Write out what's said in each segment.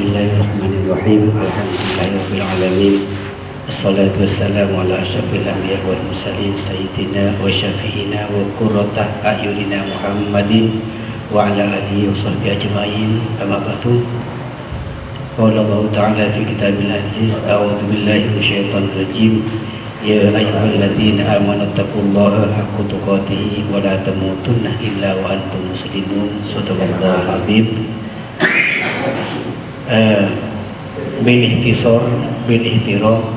Bismillahirrahmanirrahim. Alhamdulillahirabbil alamin. Wassalatu wassalamu ala asyrafil anbiya wal mursalin sayyidina wa syafi'ina wa qurrata a'yunina Muhammadin wa ala alihi wa sahbihi ajma'in. Amma ba'du. Qala Allah ta'ala fi kitabil aziz, a'udzu billahi minasyaitonir rajim. Ya ayyuhalladzina amanu taqullaha haqqa tuqatih wa la tamutunna illa wa antum muslimun. Shadaqallahul azim. Bil ihtisar bil ihtiram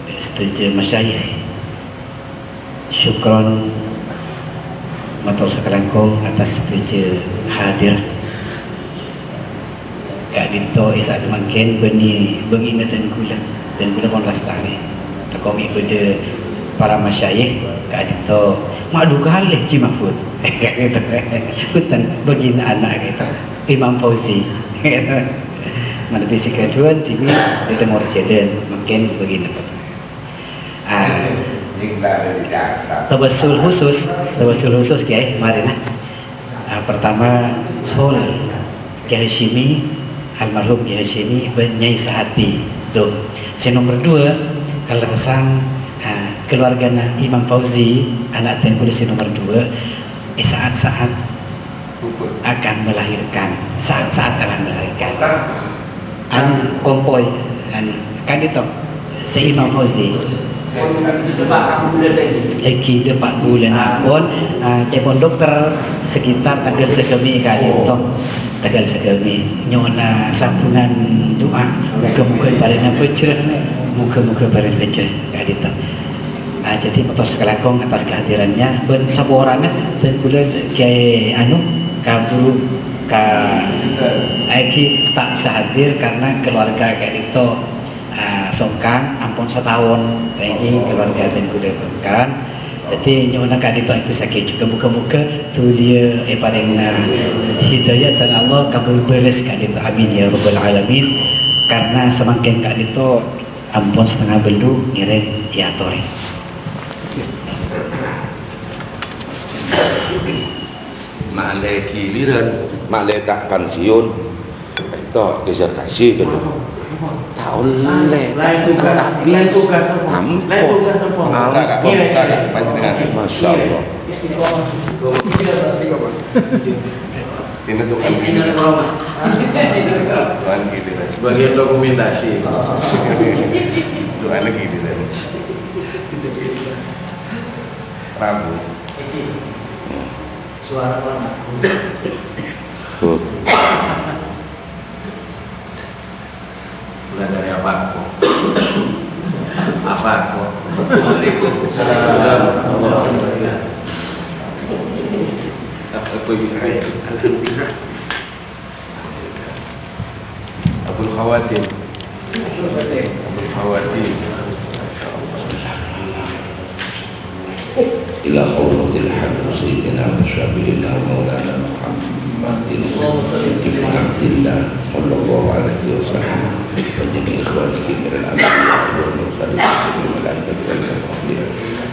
istijab masyayikh. Syukran matur sakalangkung atas istijab hadir. Kak Dito isa mungkin begini dan gula pun lestari. Takut pada para masyayikh Kak Dito madu kali Cimafut. Hutan begini anak kita Imam Fauzi. Mana bisi keduan TV di Timur Jeden mungkin begini. Tawasul khusus Kiai mari nah. Pertama Sol Kiai Hashimi almarhum Kiai Hashimi Nyai Sahati. Tuh. Yang nomor 2 kalau sang keluarga Imam Fauzi anak dan polisi nomor 2 saat-saat akan melahirkan, saat-saat akan melahirkan. Kompoi kan itu si Imam Fauzi lagi 4 bulan pun cepon dokter sekitar tanggal segemi kali itu tanggal segemi nyona sambungan doa muka-muka barangnya pecah muka-muka barang pecah kali itu. Jadi motos kelakong atas kehadirannya ben saborana dan kula Kiai kaburu Aiki tak sehadir karena keluarga kayak itu songkang ampun setahun ini keluarga dan kuda songkang. Jadi nyona kali itu sakit juga muka-muka tu dia paling hidayah dan Allah kabul beres kali itu amin ya rabbal alamin. Karena semakin kali itu ampun setengah belu ngirim ya tore. Maklai giliran, maklai tak pensiun, itu disertasi gitu. Tak oleh, tapi Masya Allah. Ini tuh kan sebagai dokumentasi. Doa lagi gitu. Rabu. Suara mana? Mulai dari apa aku? Apa aku? Waalaikumsalam. Apa ini? Abdul Khawatir. Abdul Khawatir. إلى قوله الحمد سيدنا وشفيعنا مولانا محمد بن عبد الله صلى الله عليه وسلم وجميع إخوانه من الأنبياء والمرسلين والملائكة والأولياء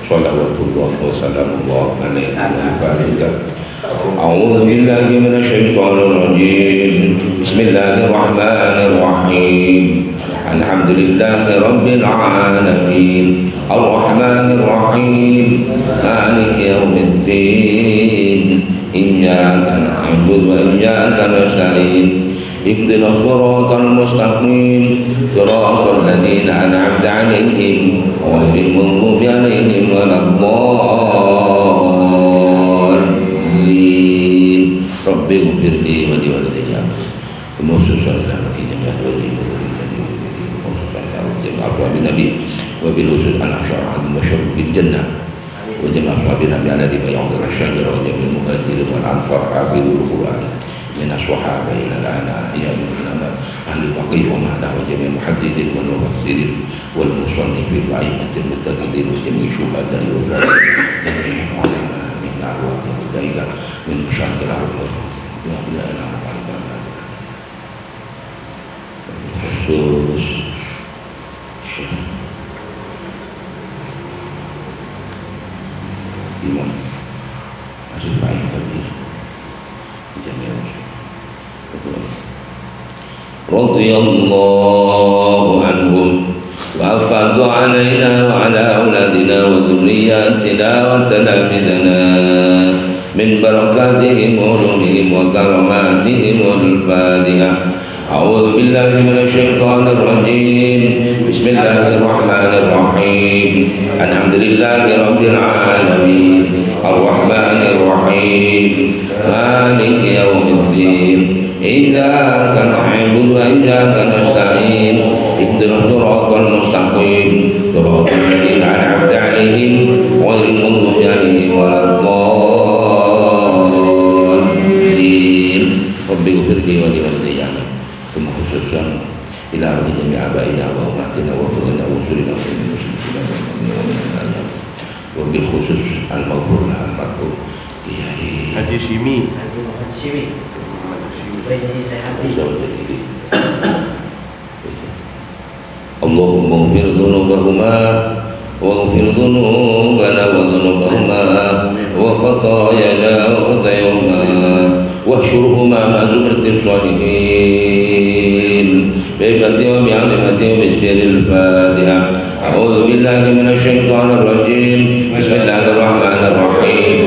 صلوات الله وسلام الله عليه وبارك. أعوذ بالله من الشيطان الرجيم. بسم الله الرحمن الرحيم. الحمد لله رب العالمين الرحمن الرحيم مالك يوم الدين إياك نعبد وإياك نستعين اهدنا الصراط المستقيم صراط الذين أنعمت عليهم غير المغضوب عليهم ولا الضالين رب اغفر لي ولوالدي وموسوسا في جميع أقوى بالنبي وبالوجود على شرع وشرب بالجنة وجمع أصحاب النبي على ذي بياض الشجرة وجمع المهاجرين والأنصار حافظوا القرآن من الصحابة إلى العناء من أهل البقيع ومعنا وجميع المحدثين والمفسرين والمصنفين وأئمة المتقين وجميع الشهداء والصالحين من أرواح الملائكة من مشاهد الأرض khusus Imam Masih baik tadi Jamil Betul رضي الله عنهم وأفاض علينا وعلى أولادنا وذرياتنا وتلامذنا من بركاتهم وعلومهم وكراماتهم والفاتحة. أعوذ بالله من الشيطان الرجيم. بسم الله الرحمن الرحيم. الحمد لله رب العالمين الرحمن الرحيم مالك يوم الدين إياك نعبد وإياك نستعين اهدنا الصراط المستقيم صراط الذين أنعمت عليهم غير المغضوب عليهم ولا الضالين. رب اغفر لي ولوالدي ثم خصوصا إلى رب جميع آبائنا وأمهاتنا وأخواننا ورسلنا ومن وبالخصوص المغفور له المغفور Haji Simi. اللهم اغفر ذنوبهما واغفر ذنوبنا وذنوبهما وخطايانا وخطاياهما واحشرهما مع زمرة الصالحين بفضل وبعظمة وبسر الفاتحة. أعوذ بالله من الشيطان الرجيم. بسم الله الرحمن الرحيم.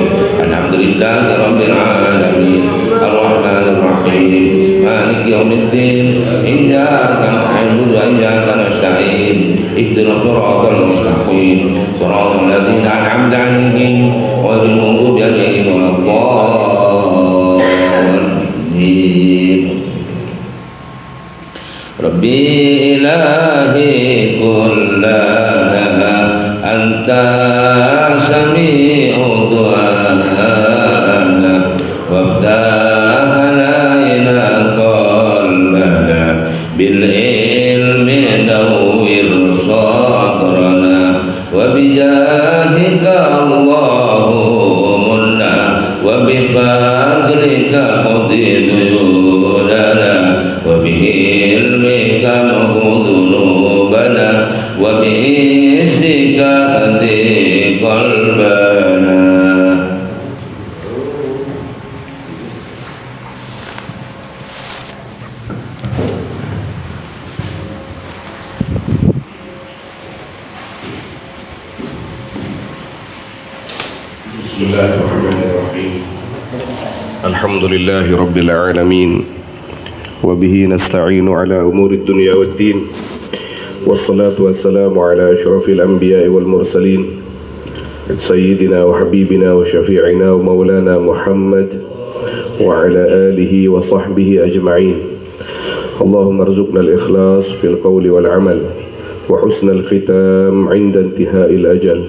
الحمد لله رب العالمين الرحمن الرحيم مالك يوم الدين إياك نعبد وإياك نستعين اهدنا الصراط المستقيم صراط الذين أنعمت عليهم غير المغضوب عليهم ولا الضالين. ربي إلهي كلنا أنت سميع دعاءنا وافتح علينا قلبنا بالعلم نور صدرنا وبجاهك اللهم لنا وبفضلك قضي ديوننا وبعلمك نغفر ذنوبنا وبإذنك هدي قلبنا. بسم الله الرحمن الرحيم. الحمد لله رب العالمين وبه نستعين على أمور الدنيا والدين والصلاة والسلام على أشرف الأنبياء والمرسلين سيدنا وحبيبنا وشفيعنا ومولانا محمد وعلى آله وصحبه أجمعين. اللهم ارزقنا الإخلاص في القول والعمل وحسن الختام عند انتهاء الأجل.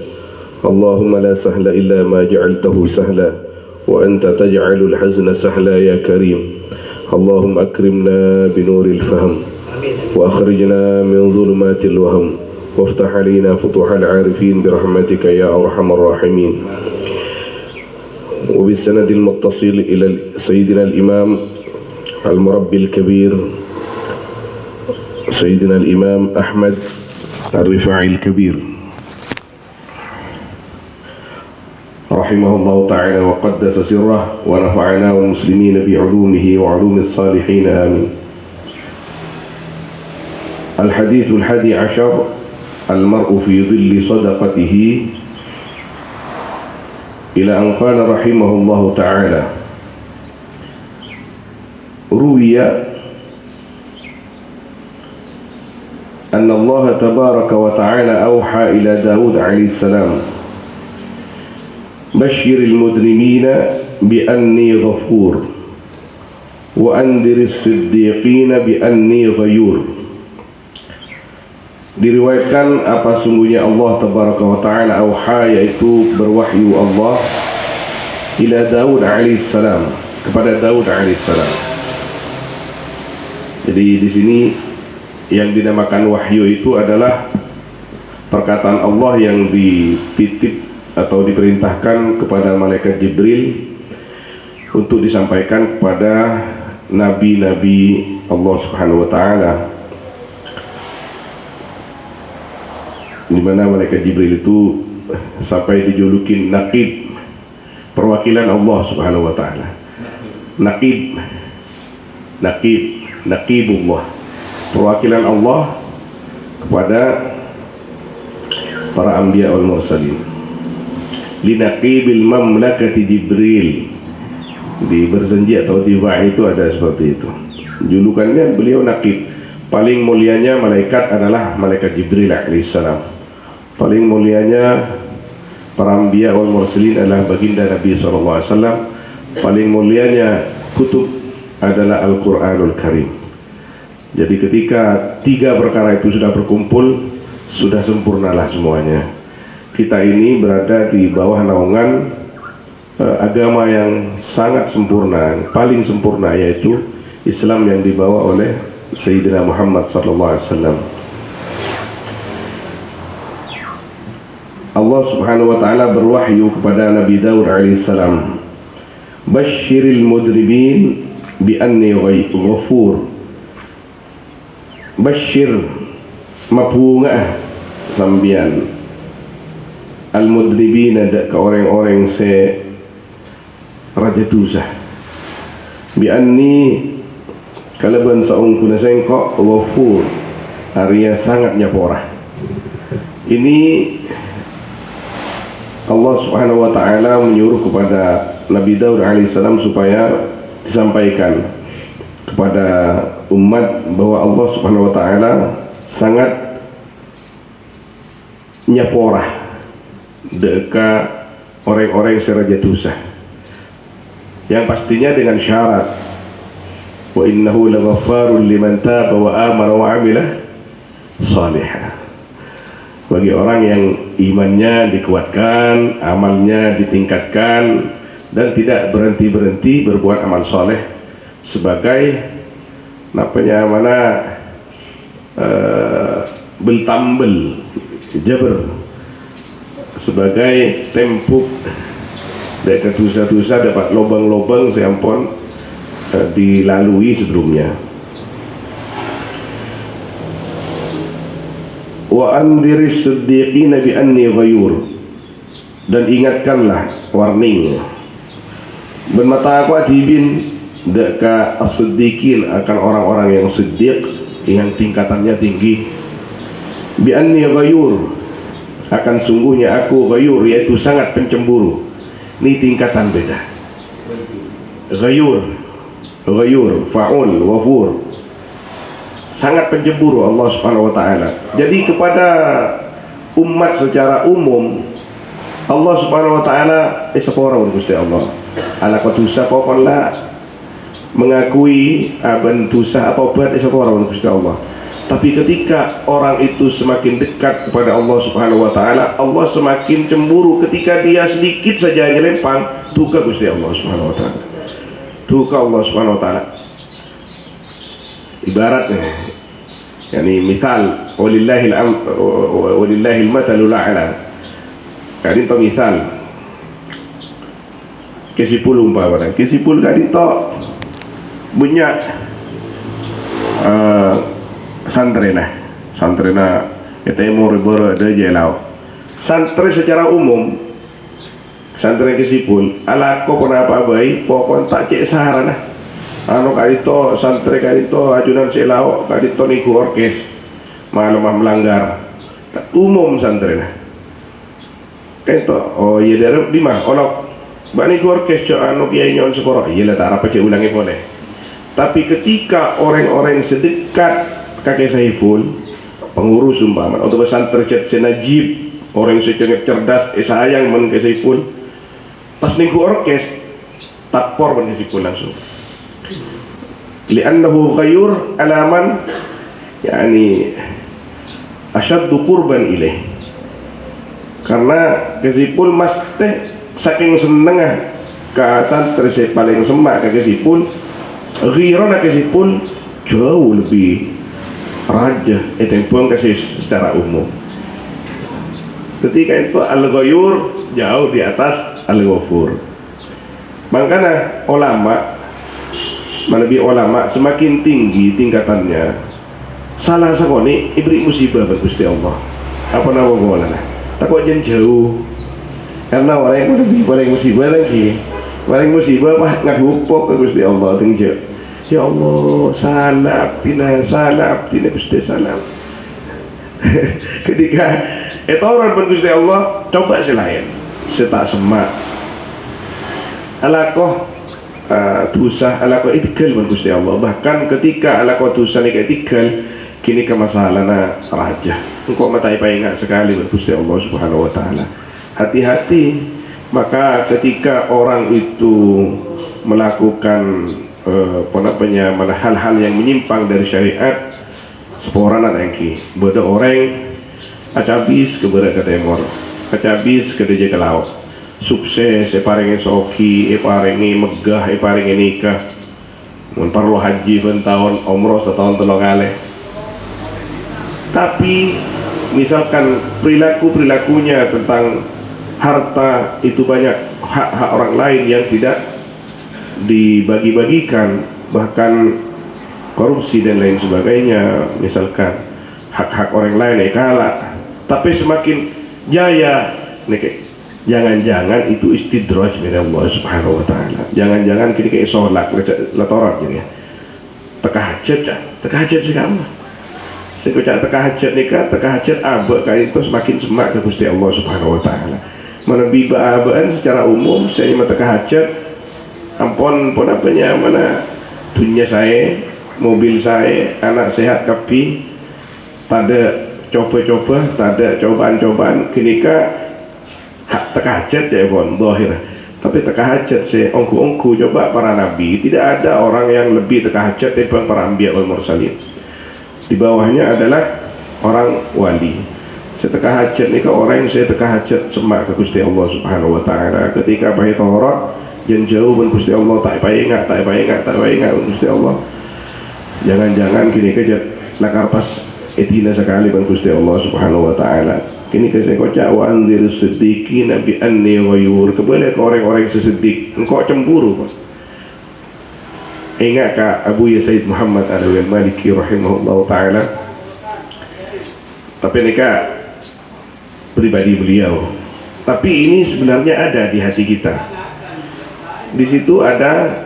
اللهم لا سهل إلا ما جعلته سهلا وأنت تجعل الحزن سهلا يا كريم. اللهم أكرمنا بنور الفهم وأخرجنا من ظلمات الوهم وافتح علينا فتوح العارفين برحمتك يا أرحم الراحمين. وبالسند المتصل إلى سيدنا الإمام المربي الكبير سيدنا الإمام أحمد الرفاعي الكبير رحمه الله تعالى وقدس سره ونفعنا والمسلمين بعلومه وعلوم الصالحين آمين. الحديث 11 المرء في ظل صدقته إلى أن قال رحمه الله تعالى روي أن الله تبارك وتعالى أوحى إلى داود عليه السلام بشر المذنبين بأني غفور وأنذر الصديقين بأني غيور. Diriwayatkan apa sungguhnya Allah tabaraka wa ta'ala auha, yaitu berwahyu Allah ila Daud alaihissalam, kepada Daud alaihissalam. Jadi di sini yang dinamakan wahyu itu adalah perkataan Allah yang dititip atau diperintahkan kepada malaikat Jibril untuk disampaikan kepada nabi-nabi Allah Subhanahu wa taala, di mana malaikat Jibril itu sampai dijulukin naqib, perwakilan Allah Subhanahu wa taala. Naqibullah. perwakilan Allah kepada para anbiya wal mursalin. Linaqibil mamlakati Jibril, di berjanji atau di wahyu itu ada seperti itu. Julukannya beliau naqib. Paling mulianya malaikat adalah malaikat Jibril alaihissalam. Paling mulianya para anbiya wal mursalin adalah baginda Nabi SAW. Paling mulianya kutub adalah Al-Quranul Karim. Jadi ketika tiga perkara itu sudah berkumpul, sudah sempurnalah semuanya. Kita ini berada di bawah naungan agama yang sangat sempurna, paling sempurna, yaitu Islam yang dibawa oleh Sayyidina Muhammad SAW. Allah Subhanahu wa Ta'ala berwahyu kepada Nabi Daud alaihissalam, Bashiril mudribin bi anni ghafur. Bashir mapungah sambian al-mudribin, ada ke orang-orang se raja dosa. Bi anni kalaban saung kuna sengkok ghafur, arya sangat nyapora. Ini Allah Subhanahu wa Ta'ala menyuruh kepada Nabi Daud alaihissalam supaya disampaikan kepada umat bahwa Allah Subhanahu wa Ta'ala sangat nyaporah deka orang-orang seraja dosa, yang pastinya dengan syarat wa innahu laghaffarun liman taba wa amana wa amila salihah. Bagi orang yang imannya dikuatkan, amalnya ditingkatkan, dan tidak berhenti-berhenti berbuat amal soleh sebagai beltambel jaber, sebagai tempuk dari dosa-dosa dapat lubang-lubang seampun dilalui sebelumnya. Wa andiris siddiqina bi anni ghayur, dan ingatkanlah, warning, bermata aku adibin deka as-siddiqin, akan orang-orang yang siddiq, yang tingkatannya tinggi. Bi anni ghayur, akan sungguhnya aku ghayur, yaitu sangat pencemburu. Ini tingkatan beda. Ghayur fa'ul wafur, sangat pencemburu Allah Subhanahu wa Ta'ala. Jadi kepada umat secara umum, Allah Subhanahu wa Ta'ala seorang Gusti Allah. Ala dosa pokoknya mengakui aban dosa apa buat seorang Gusti Allah. Tapi ketika orang itu semakin dekat kepada Allah Subhanahu wa Ta'ala, Allah semakin cemburu ketika dia sedikit saja nyelempang duka Gusti Allah Subhanahu wa Ta'ala. Duka Allah Subhanahu wa Ta'ala. Ibaratnya, yani misal walillahil mathalul a'la. Kali itu misal kesipul umpamanya, kesipul kali itu punya santrena kita mau rebor ada jelau. Santri secara umum, santri kesipul ala ko kenapa baik pokon tak cek saharana. Anu kalito santri kalito ajunan selau kalito niku orkes malam melanggar umum santri lah. Kalito oh iya dari di mah onok bani orkes co anu kiai nyon sekoro iya lah tak apa cek ulangi boleh. Tapi ketika orang-orang sedekat kakek Saiful, pengurus umpama atau santri cet senajib, orang yang cerdas sayang men kakek Saiful, pas niku orkes tapor men Saiful langsung. Li'annahu ghayur alaman yani asyaddu qurban ilaih, karena kesipul mas teh saking senengah ka santri paling semak ka kesipul, ghirona kesipul jauh lebih raja pun kasih secara umum. Ketika itu al-ghayur jauh di atas al-ghafur. Makanya lebih ulama semakin tinggi tingkatannya, salah sakoni ibri musibah bagi Gusti Allah. Apa nama boleh? Takut jen jauh, karena orang yang lebih paling musibah lagi, paling musibah mah ngadupok ke Gusti Allah tinggi. Ya Allah, salah abdina Gusti salam. Ketika orang pun Gusti Allah coba selain setak semak alakoh dosa alakoh itikal pun Gusti Allah. Bahkan ketika alakoh dosa ni itikal kini ke masalahna raja engkau matai ingat sekali pun Gusti Allah Subhanahu wa taala. Hati-hati, maka ketika orang itu melakukan hal-hal yang menyimpang dari syariat, seorang anak yang beda orang acabis ke berat ke timur, acabis ke deje ke laut, sukses, paringi soki, paringi megah, paringi nikah, mun perlu haji pun tahun, umroh setahun telung kali. Tapi misalkan perilakunya tentang harta itu banyak hak-hak orang lain yang tidak dibagi-bagikan, bahkan korupsi dan lain sebagainya, misalkan hak-hak orang lain kalah, tapi semakin jaya, jangan-jangan itu istidraj dari Allah Subhanahu wa taala. Jangan-jangan ketika sholat latorat jadi tekahajat sekali. Sekejap tekahajat nikah, tekahajat abad kali itu semakin semak ke Gusti Allah Subhanahu wa taala. Menebi abaan secara umum saya tekahajat ampun mana dunia saya, mobil saya, anak sehat kapi, tak ada coba-coba, tak ada cobaan-cobaan, kenika hak tekahajat ya pun zahir. Tapi tekahajat saya ongku coba para nabi, tidak ada orang yang lebih tekahajat daripada para anbiya wal mursalin. Di bawahnya adalah orang wali. Saya tekahajat ni ke orang yang saya tekahajat semak ke Gusti Allah Subhanahu wa taala. Ketika bahaya Taurat yang jauh pun Gusti Allah tak ingat Gusti Allah. Jangan-jangan kini kejat lakar pas etina sekali pun Gusti Allah Subhanahu wa taala. Kini saya kocak wa anzir siddiqin bi anni ghayur. Kepada orang-orang sesedih engkau cemburu pun. Ingat ka Abu Sayyid Muhammad Al-Maliki rahimahullah taala. Tapi nikah pribadi beliau. Tapi ini sebenarnya ada di hati kita. Di situ ada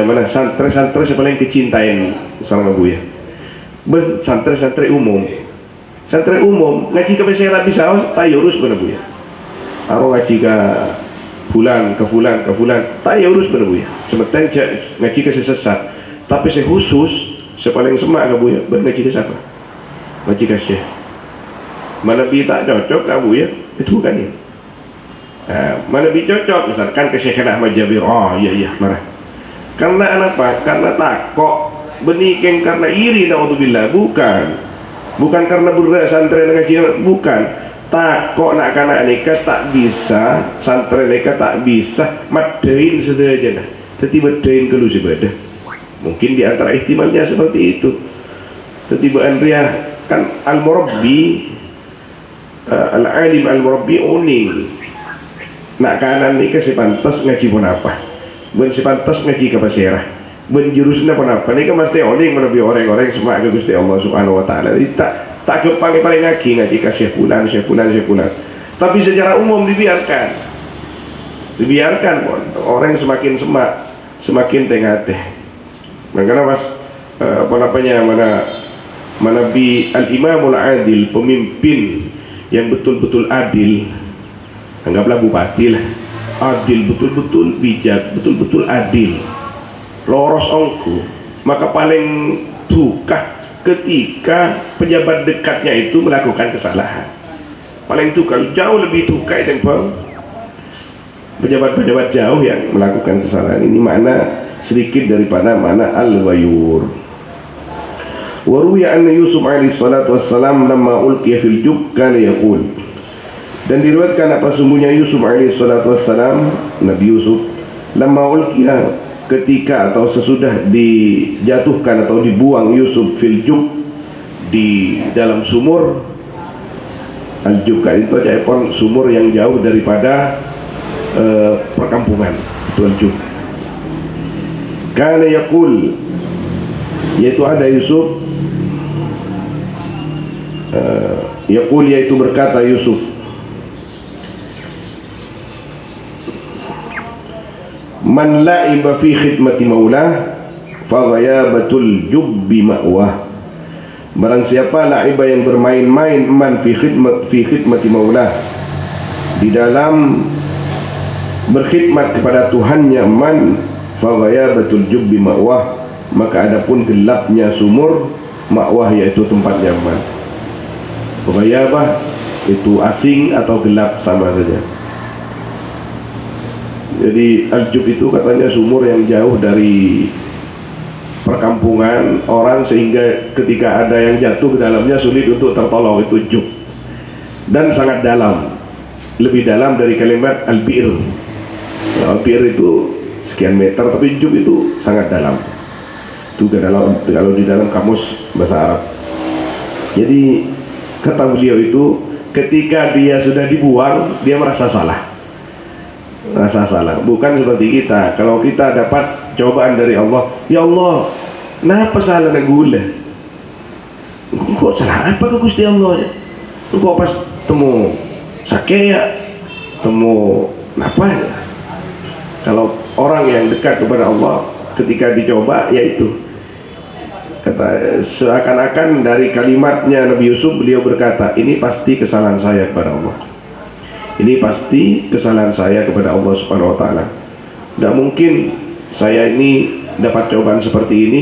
mana santri-santri paling kecintain sama Abu ya. Santri-santri umum. Santri umum ngaji ke pesera bisa tak urus benar Bu ya. Aro ngaji ke bulan tak urus benar Bu ya. Sementara ngaji ke sesat. Tapi saya khusus sepaling semak ke Bu ya. Ngaji ke siapa? Ngaji ke Syekh. Mana bi tak cocok ke Bu ya. Itu bukan ya. Mana bi cocok misalkan ke Syekh Ahmad Jabir. Oh iya marah. Karena apa? Karena takok benikeng karena iri naudzubillah, bukan karena berat santri ngaji, bukan takok nak kana nikah tak bisa, santri nikah tak bisa madain saja nah. Tetapi madain kalau sebadah mungkin di antara ihtimalnya seperti itu. Tetapi Andrea kan al-murabbi al-alim al-murabbi uning nak kana nikah sepantas ngaji pun apa, ben sepantas ngaji ke pasirah, ben jurusnya pun apa, nikah mesti uning menabi orang-orang semua ke Gusti Allah Subhanahu wa taala. Tak kepang paling ngaji ke Syekh Fulan. Tapi secara umum dibiarkan pun orang semakin semak, semakin tengah teh. Makanya pas mana bi al-imamul adil, pemimpin yang betul-betul adil, anggaplah bupati lah, adil betul-betul bijak, betul-betul adil, loros ongku, maka paling duka ketika pejabat dekatnya itu melakukan kesalahan. Paling duka, jauh lebih duka daripada pejabat-pejabat jauh yang melakukan kesalahan. Ini makna sedikit daripada makna al-ghayur. Wa ruwiya anna Yusuf alaihi salatu wassalam lamma ulqiya fil jub kana yaqul. Dan diriwayatkan apa sungguhnya Yusuf alaihi salatu wassalam, Nabi Yusuf, lamma ulqiya, ketika atau sesudah dijatuhkan atau dibuang Yusuf fil jub, di dalam sumur. Al-jub itu adalah sumur yang jauh daripada perkampungan, itu al-jub. Kana yaqul, yaitu ada Yusuf yaqul, yaitu berkata Yusuf, Man la'iba fi khidmati maulah fa ghayabatul jubbi ma'wah. Barang siapa la'iba yang bermain-main man fi khidmati maulah, di dalam berkhidmat kepada Tuhannya, man fa ghayabatul jubbi ma'wah, maka adapun gelapnya sumur, ma'wah yaitu tempatnya man. Ghayabah itu asing atau gelap sama saja. Jadi aljub itu katanya sumur yang jauh dari perkampungan orang, sehingga ketika ada yang jatuh ke dalamnya sulit untuk tertolong, itu jub. Dan sangat dalam, lebih dalam dari kalimat al-bir. Al-bir itu sekian meter, tapi jub itu sangat dalam. Itu kalau di dalam kamus bahasa Arab. Jadi kata beliau itu, ketika dia sudah dibuang, dia merasa salah. Bukan seperti kita. Kalau kita dapat cobaan dari Allah, ya Allah, kenapa salah nak gula? Kok salah apa ke Gusti Allah? Kok pas temu sakit ya, temu apa ya? Kalau orang yang dekat kepada Allah, ketika dicoba, yaitu kata seakan-akan dari kalimatnya Nabi Yusuf, beliau berkata, ini pasti kesalahan saya kepada Allah. Ini pasti kesalahan saya kepada Allah Subhanahu wa taala. Tidak mungkin saya ini dapat cobaan seperti ini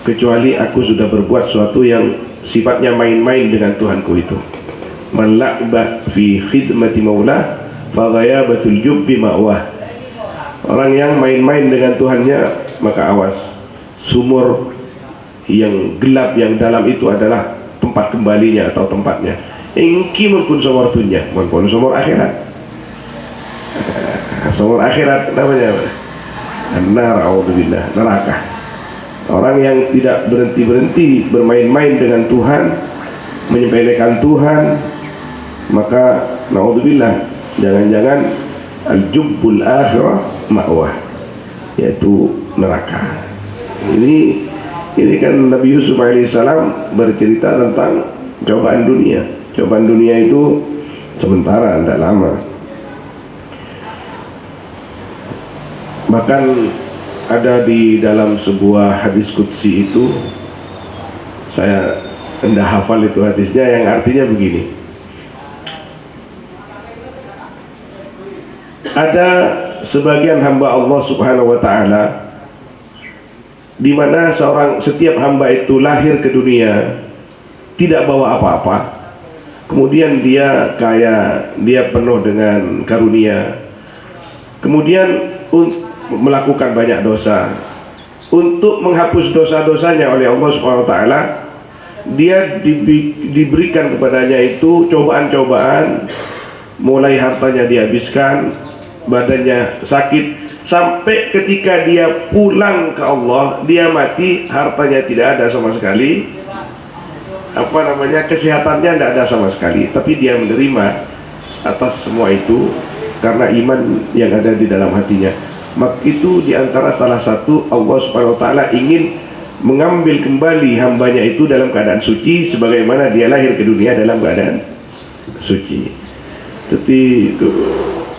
kecuali aku sudah berbuat sesuatu yang sifatnya main-main dengan Tuhanku itu. Man la'ba fi khidmati maulah fa ghayabatul jubbi ma'wah. Orang yang main-main dengan Tuhannya, maka awas, sumur yang gelap yang dalam itu adalah tempat kembalinya atau tempatnya. Ingki pun sumur dunia, pun sumur akhirat. Sumur akhirat namanya an-nar, a'udzubillah, neraka. Orang yang tidak berhenti-berhenti bermain-main dengan Tuhan, menyepelekan Tuhan, maka na'udzubillah, jangan-jangan al-jubbul akhirah ma'wah, yaitu neraka. Ini kan Nabi Yusuf alaihissalam bercerita tentang cobaan dunia. Cobaan dunia itu sementara, tidak lama. Bahkan ada di dalam sebuah hadis qudsi itu, saya tidak hafal itu hadisnya, yang artinya begini. Ada sebagian hamba Allah Subhanahu wa taala di mana setiap hamba itu lahir ke dunia tidak bawa apa-apa. Kemudian dia kaya, dia penuh dengan karunia. Kemudian melakukan banyak dosa. Untuk menghapus dosa-dosanya oleh Allah Subhanahu wa taala, dia diberikan kepadanya itu cobaan-cobaan, mulai hartanya dihabiskan, badannya sakit, sampai ketika dia pulang ke Allah, dia mati, hartanya tidak ada sama sekali, kesehatannya tidak ada sama sekali, tapi dia menerima atas semua itu karena iman yang ada di dalam hatinya. Maka itu diantara salah satu Allah Subhanahu wa taala ingin mengambil kembali hambanya itu dalam keadaan suci, sebagaimana dia lahir ke dunia dalam keadaan suci. Jadi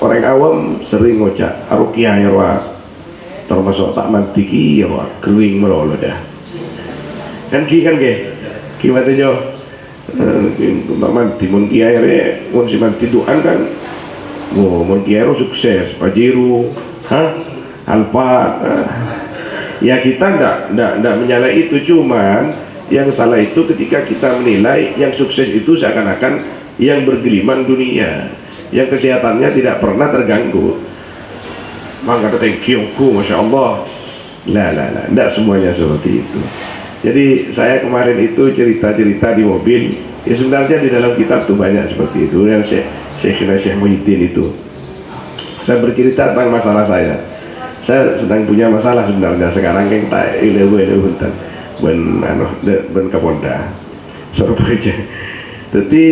orang awam sering ngocak aruqyah ya wa, termasuk tak mantiki ya wa, kering melolo dah. Kan gimana jo? Tak manti mun kiai mun si manti tuan kan, mun kiai sukses, pajiru, Alfa. Ya kita ndak menyalai itu, cuman yang salah itu ketika kita menilai yang sukses itu seakan-akan yang bergeliman dunia, yang kesehatannya tidak pernah terganggu. Maka kata kiongku, masya Allah, lah, tidak semuanya seperti itu. Jadi saya kemarin itu cerita-cerita di mobil, ya sebenarnya di dalam kitab itu banyak seperti itu. Yang Syekh Muhyiddin itu, saya bercerita tentang masalah saya. Saya sedang punya masalah sebenarnya sekarang yang tak ilewu bentar ben Kapolda Surabaya. Jadi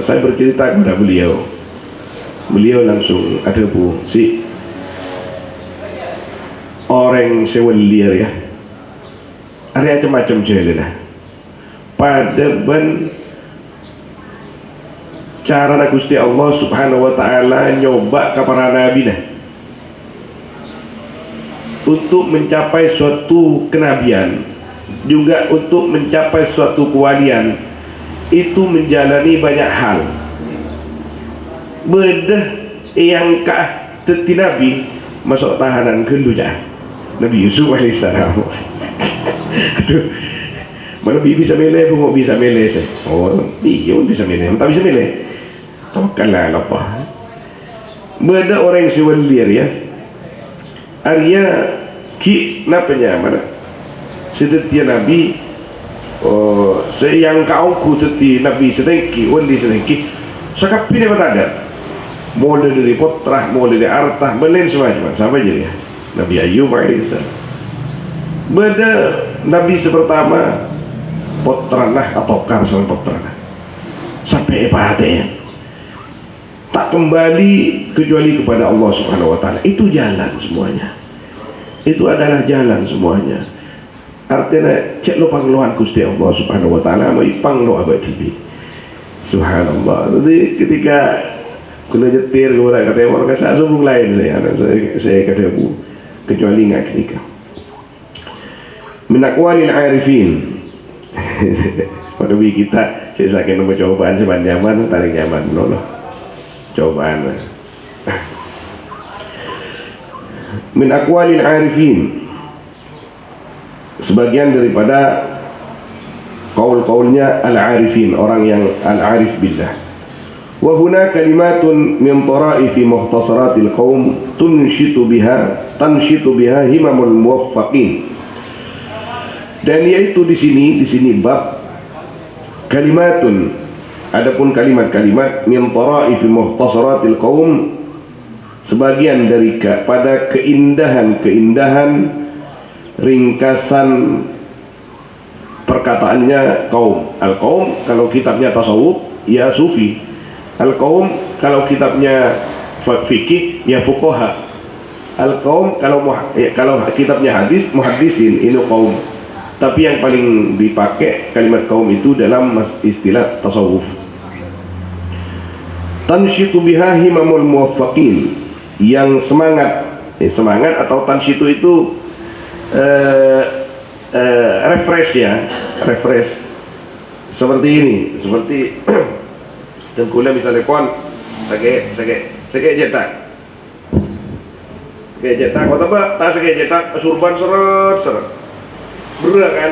saya bercerita kepada beliau langsung, ada bu si orang sewelir ya, ada macam-macam jelah pada ben cara Gusti Allah Subhanahu wa taala nyoba kepada nabi nah. untuk mencapai suatu kenabian, juga untuk mencapai suatu kewalian, itu menjalani banyak hal. Bedah yang teti Nabi masuk tahanan kenduja Nabi Yusuf alaihissalam. Aduh, mana bisa milih, aku mau bisa milih saya. Oh, iya bisa milih, tak bisa milih. Tawakkallah ala Allah. Bedah orang yang sewalir ya. Arya ki napanya mana? Setia Nabi, yang kaumku seti Nabi sedengki, wali sedengki. Sakapi dia ada. Mulai dari putra, mulai dari harta, belen semacam sama je ya. Nabi Ayub alaihissalam. Beda Nabi sepertama putra lah atau karsan putra lah. Sampai ibadah tak kembali kecuali kepada Allah Subhanahu Wa Taala. Itu jalan semuanya. Itu adalah jalan semuanya. Artinya cek lo pangluan Gusti Allah Subhanahu Wa Taala, mau panglo abad tibi. Subhanallah. Jadi ketika kena jetir kepada kata orang kata sambung lain saya kata bu kecuali nggak ketika minakwalil arifin. Pada kita saya sakit nombor cobaan seban nyaman tarik nyaman loh cobaan. Min aqwalil arifin, sebagian daripada qaul-qaulnya al-arifin, orang yang al-arif billah. Wa huna kalimatun min tara'ifi mukhtasaratil qaum tanshitu biha himamul muwaffaqin. Dan yaitu di sini bab kalimatun, adapun kalimat-kalimat min tara'ifi mukhtasaratil qaum, sebagian dari pada keindahan ringkasan perkataannya kaum. Al-qaum kalau kitabnya tasawuf ya sufi. Al-qaum kalau kitabnya fikih ya fuqaha. Al-qaum kalau kitabnya hadis muhaddisin ini qaum. Tapi yang paling dipakai kalimat kaum itu dalam istilah tasawuf. Tanshitu biha himamul muwaffaqin, yang semangat atau tanshitu itu refresh seperti ini, seperti tengkula misalnya kon sage jetak kau tahu tak sage jetak surban seret berat kan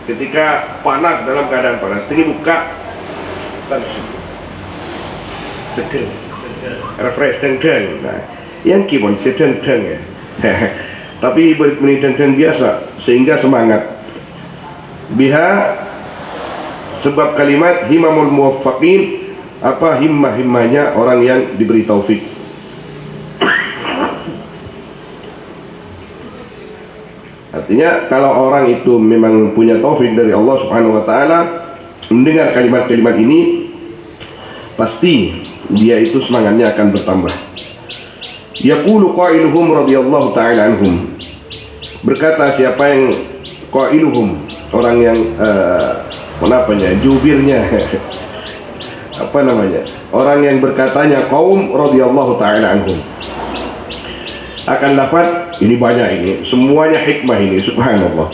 ketika panas, dalam keadaan panas ini buka tanshitu seger refresh tengkeng. Nah, yang kibon sedang ya. Tapi meniteng biasa sehingga semangat. Biha sebab kalimat himamul muwaffaqin, apa himmah-himmahnya orang yang diberi taufik. Artinya kalau orang itu memang punya taufik dari Allah Subhanahu Wa Taala, mendengar kalimat-kalimat ini pasti dia itu semangatnya akan bertambah. Yaqulu qailuhum radhiyallahu ta'ala anhum, berkata siapa yang qailuhum, orang yang jubirnya orang yang berkatanya kaum radhiyallahu ta'ala anhum, akan dapat ini banyak, ini semuanya hikmah ini, subhanallah.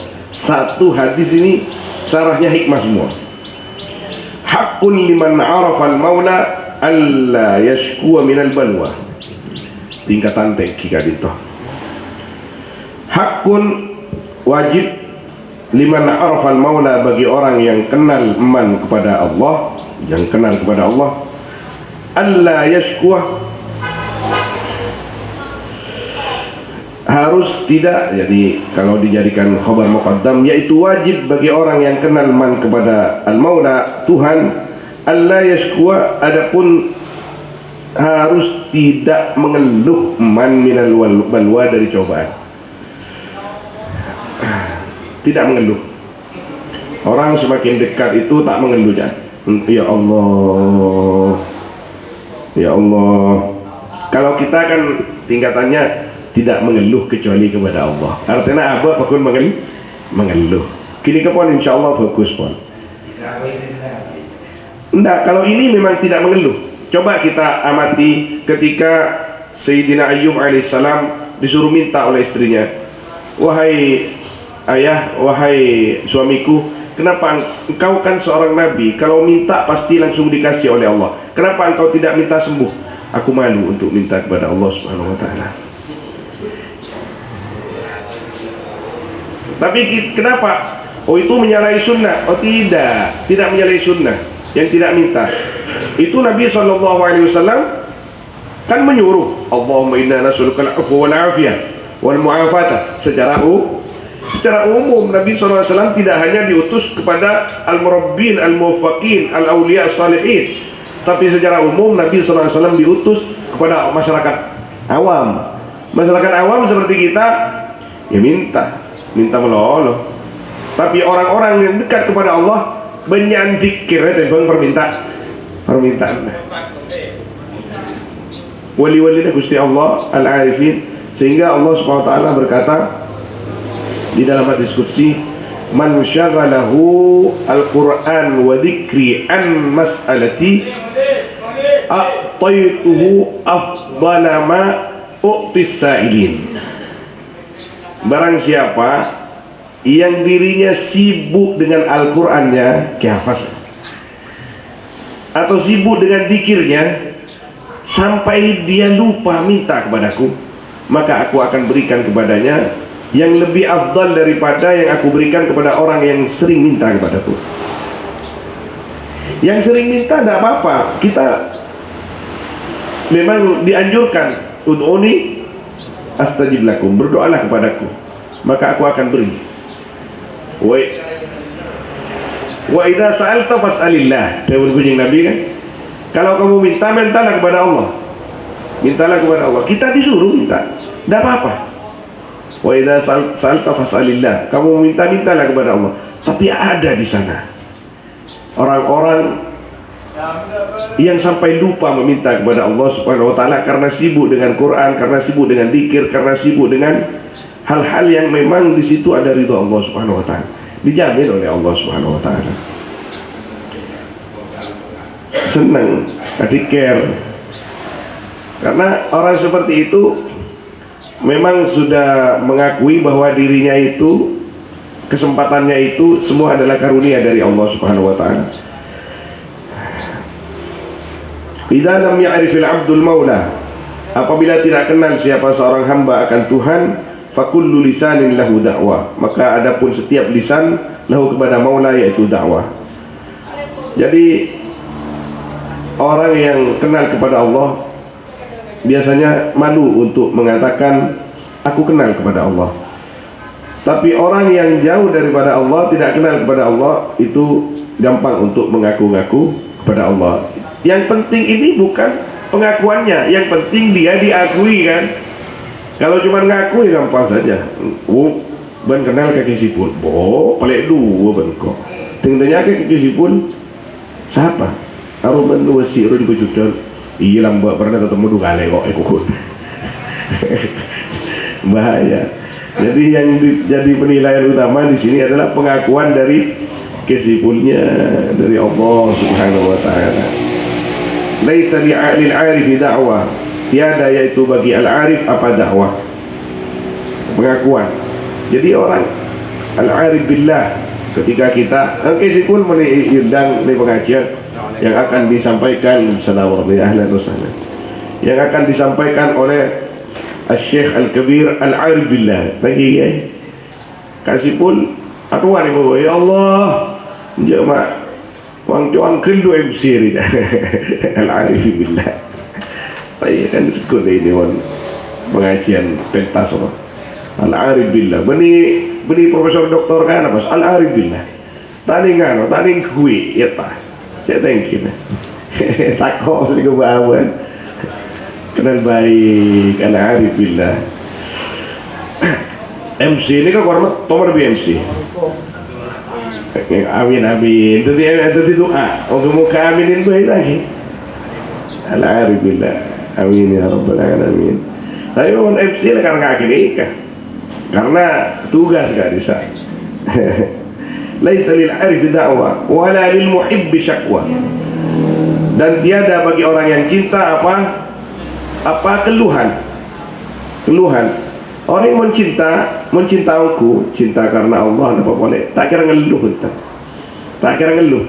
Satu hadis ini sarahnya hikmah semua. Haqqun liman arafa al-maula alla yashkuwa minal balwa, tingkatan tinggi kadito. Hakun wajib liman arafal maula, bagi orang yang kenal iman kepada Allah, yang kenal kepada Allah, alla yashkuwa, harus tidak, jadi kalau dijadikan khabar muqaddam, yaitu wajib bagi orang yang kenal iman kepada al-maula Tuhan, alla yashkuwa, adapun harus tidak mengeluh man minal balwa, dari cobaan. Tidak mengeluh. Orang semakin dekat itu tak mengeluh. Ya Allah, ya Allah. Kalau kita kan tingkatannya tidak mengeluh kecuali kepada Allah. Artinya apa? Pakun mengeluh. Kini kepon insyaallah bagus pon. Enggak, kalau ini memang tidak mengeluh. Coba kita amati ketika Sayyidina Ayyub alaihissalam disuruh minta oleh istrinya, wahai ayah, wahai suamiku, kenapa engkau kan seorang nabi, kalau minta pasti langsung dikasih oleh Allah. Kenapa engkau tidak minta sembuh? Aku malu untuk minta kepada Allah Subhanahu wa taala. Tapi kenapa? Oh, itu menyalahi sunnah. Oh, tidak menyalahi sunnah yang tidak minta. Itu Nabi SAW kan menyuruh, Allahumma inna nas'aluka al-'afwa wal 'afiyah wal mu'afata. Secara umum Nabi SAW tidak hanya diutus kepada al-murabbin, al-muwaffaqin, al-awliya, as-salihin, tapi secara umum Nabi SAW diutus kepada masyarakat awam. Masyarakat awam seperti kita, ya minta meloloh. Tapi orang-orang yang dekat kepada Allah banyak zikir dan permintaan. Wali-wali Gusti Allah al-arifin, sehingga Allah Subhanahu wa taala berkata di dalam hadis qudsi, man syaghalahu al-Qur'an wa dzikri an mas'alati a'taytuhu afdala ma u'tis sa'ilin. Barang siapa yang dirinya sibuk dengan Al-Qur'annya, kehafaz, atau sibuk dengan zikirnya sampai dia lupa minta kepadaku, maka aku akan berikan kepadanya yang lebih afdal daripada yang aku berikan kepada orang yang sering minta kepadaku. Yang sering minta tidak apa-apa, kita memang dianjurkan, ud'uni astajib lakum, berdoalah kepadaku maka aku akan beri. Wa idza sa'alta fas'alillah, saya berbunyi Nabi kan, kalau kamu mintalah kepada Allah. Mintalah kepada Allah. Kita disuruh minta, tidak apa-apa. Wa idza sa'alta fas'alillah, kamu mintalah kepada Allah. Tapi ada di sana orang-orang yang sampai lupa meminta kepada Allah Subhanahu wa taala karena sibuk dengan Quran, karena sibuk dengan zikir, karena sibuk dengan hal-hal yang memang di situ ada ridha Allah Subhanahu wa taala, dijamin oleh Allah Subhanahu wa taala. Senang, kasih care. Karena orang seperti itu memang sudah mengakui bahwa dirinya itu, kesempatannya itu semua adalah karunia dari Allah Subhanahu wa taala. Idza lam ya'rifil 'abdul maula, apabila tidak kenal siapa seorang hamba akan Tuhan, fakullu lisanin lahu dakwah, maka adapun setiap lisan lahu kepada maula, yaitu dakwah. Jadi orang yang kenal kepada Allah biasanya malu untuk mengatakan aku kenal kepada Allah. Tapi orang yang jauh daripada Allah, tidak kenal kepada Allah, itu gampang untuk mengaku-ngaku kepada Allah. Yang penting ini bukan pengakuannya, yang penting dia diakui kan. Kalau cuma ngaku ya gampang saja. Oh, ban kenal kaki sipun. Oh, paling dua ban kok. Tinggalnya kaki sipun siapa? Aruman dua siru di kujudan. Iya lambak pernah ketemu dua kali kok ikut. Bahaya. Jadi yang jadi penilaian utama di sini adalah pengakuan dari kesipunnya dari Allah Subhanahu wa taala. Laisa li'alil 'arif da'wah, tiada yaitu bagi al-'arif apa dakwah, pengakuan. Jadi orang al-'arif billah, ketika kita kesipun mengundang di pengajian yang akan disampaikan, assalamualaikum ahlan wa sahlan, yang akan disampaikan oleh Al-Syekh Al-Kabir Al-'Arif billah lagi ya. Kasipun aku ni bawa ya Allah, jemaah wang cuan kelu MC ni Al-'Arif billah. Saya kan disebut ini pengajian pentas apa? Al-'Arif billah. Beni profesor doktor kan apa? Al-'Arif billah. Tadi kui ya tak. Saya tengkin. Takut ni kebawan. Kenal baik Al-'Arif billah. MC ni kan hormat nomor BMC. Amin amin. Itu doa. Untuk muka aminin baik lagi. Al-'Arif billah. Amin ya rabbal alamin. Tapi memang MC karena kaki nikah. Karena tugas gak bisa. Laisa lil 'arif da'wah wala lil muhibb syakwa. Dan tiada bagi orang yang cinta apa keluhan. Orang yang mencinta aku, cinta karena Allah, apa boleh? Tak kira ngeluh, tak kira ngeluh.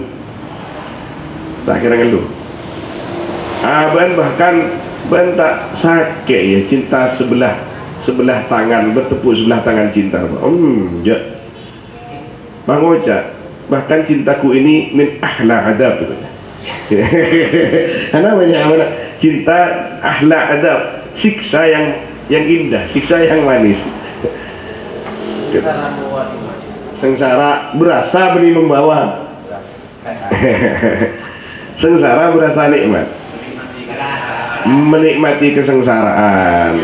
Bahkan tak sakit ya cinta sebelah tangan, bertepuk sebelah tangan cinta. Ya. Bang Oca, bahkan cintaku ini min ahla adab. Namanya cinta ahla adab, siksa yang indah, siksa yang manis. Sengsara berasa beri membawa. Sengsara berasa nikmat, menikmati kesengsaraan.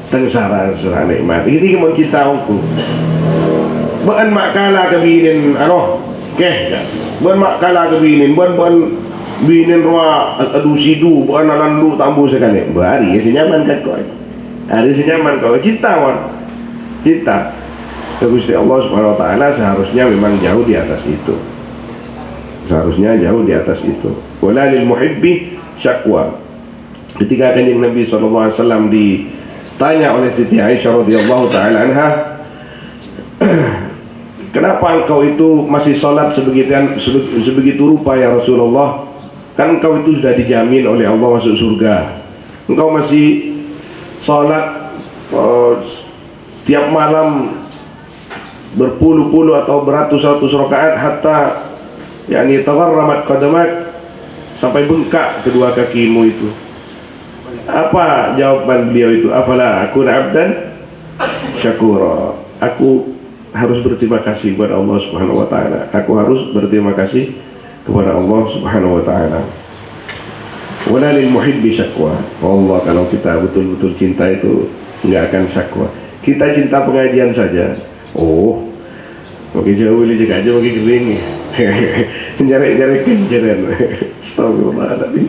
Sengsara nikmat. Ini kemon kita aku. Bukan makala kebinin bukan makala kebinin, bukan binin ruah adu sidu, bukan alandu tambu sekali. Bari senyaman kat kau. Hari senyaman kau cinta Gusti Allah Subhanahu wa taala seharusnya memang jauh di atas itu. Wala lil muhibbi syakwa. Ketika Kanjeng Nabi sallallahu alaihi wasallam ditanya oleh Siti Aisyah radhiyallahu taala anha, kenapa engkau itu masih salat sebegitu rupa ya Rasulullah? Kan engkau itu sudah dijamin oleh Allah masuk surga. Engkau masih salat tiap malam berpuluh-puluh atau beratus-ratus rakaat hatta tawarramat qadamak, sampai bengkak kedua kakimu itu. Apa jawaban beliau itu? Afala akun abdan syakura. Aku harus berterima kasih kepada Allah Subhanahu wa taala. Aku harus berterima kasih kepada Allah Subhanahu wa taala. Wala lil muhibbi syakwa. Allah, kalau kita betul-betul cinta itu enggak akan syakwa. Kita cinta pengajian saja. Makin jauh boleh jaga aja, makin kering. Nyari kenjeran. Astagfirullahaladzim.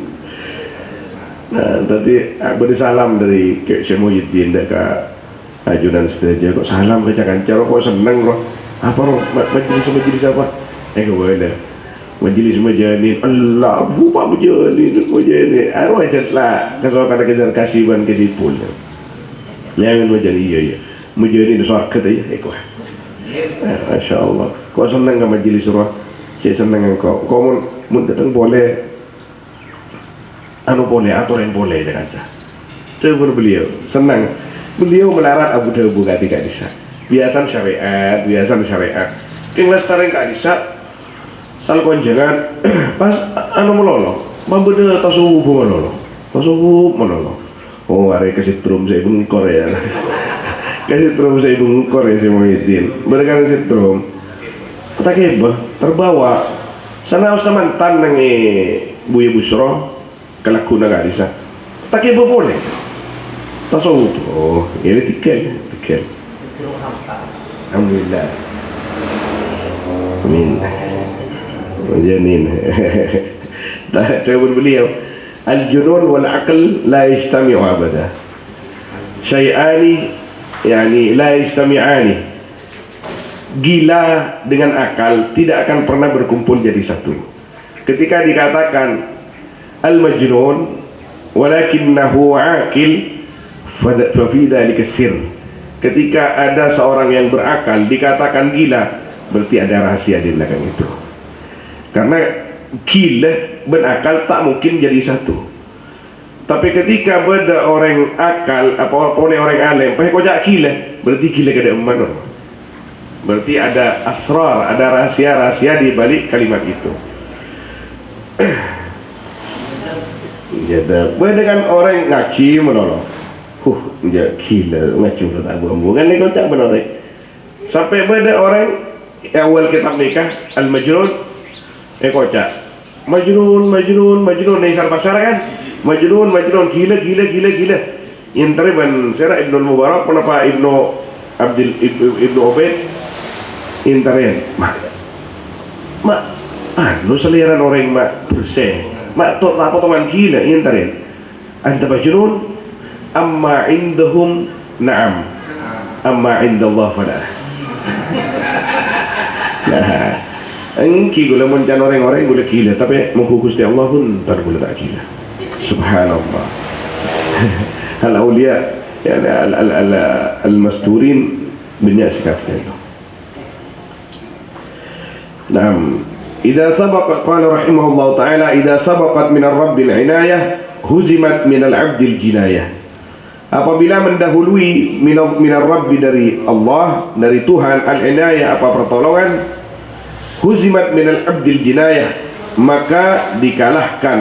Nah, tadi beri salam dari Syekh Muhyiddin dekat ajudan sedaja. Kok salam ke Cakancar, kok seneng kok. Apa kok majelis apa? Kau ada majelis majanin. Allah, buka majanin. Arwah jatlah. Kalau kata kejar kasihan ke dipul. Jangan majanin iya. Majanin suara kata ya. Masya Allah. Kau senang ke majelis roh? Saya senang engkau. Kau mau datang boleh. Boleh, atau yang boleh jangan sah. Coba beliau senang. Beliau melarat Abu Dhabi ketika bisa. Biasan syariat. Tinggal sekarang gak bisa. Sal konjangan pas melolo. Membeda tasawuf melolo. Hari kesetrum saya bengkor ya. Kesetrum saya bengkor ya, saya Muhyiddin. Mereka kesetrum. Tak kebah terbawa. Sana usah mantan nangi Buya Busro. Kelakuna gak bisa. Tak kebah boleh. Tasawuf. Ini tikel. Alhamdulillah. Amin. Janin. Saya beliau, al-junun wal aql la yajtami'u abada. Syai'ani la yajtami'ani. Gila dengan akal tidak akan pernah berkumpul jadi satu. Ketika dikatakan al-majnun walakinnahu aqil fa fi dzalika sir. Ketika ada seorang yang berakal dikatakan gila, berarti ada rahasia di belakang itu. Karena gila berakal tak mungkin jadi satu. Tapi ketika ada orang akal apa oleh orang alim, kau jak gila, berarti gila kada mana. Berarti ada asrar, ada rahasia-rahasia di balik kalimat itu. Jadi, dengan orang ngaji menolong. Gila, ngaji tak buang-buangan ni kau tak benar. Sampai pada orang awal kitab nikah al-majnun. Kocak Majnun ni sar pasar kan. Majnun gila. Yang terban sera Ibnu Mubarak kenapa Ibnu Ubaid interen lu seliran orang mak bersih tok apa teman gila interen anta majnun amma indahum na'am amma indallah fala. Nah, engki gula mencan orang-orang gula gila, tapi mengkukus di Allah pun tak gula tak gila. Subhanallah. al-auliya yani al-masturin banyak sekali. Naam, idza sabaqat qala rahimahullah taala idza sabaqat min ar-rabb al-inayah huzimat min al-'abd al-jinayah. Apabila mendahului min ar-rabb dari Allah, dari Tuhan al-inayah apa pertolongan, huzimat min al-'abd al-jinayah, maka dikalahkan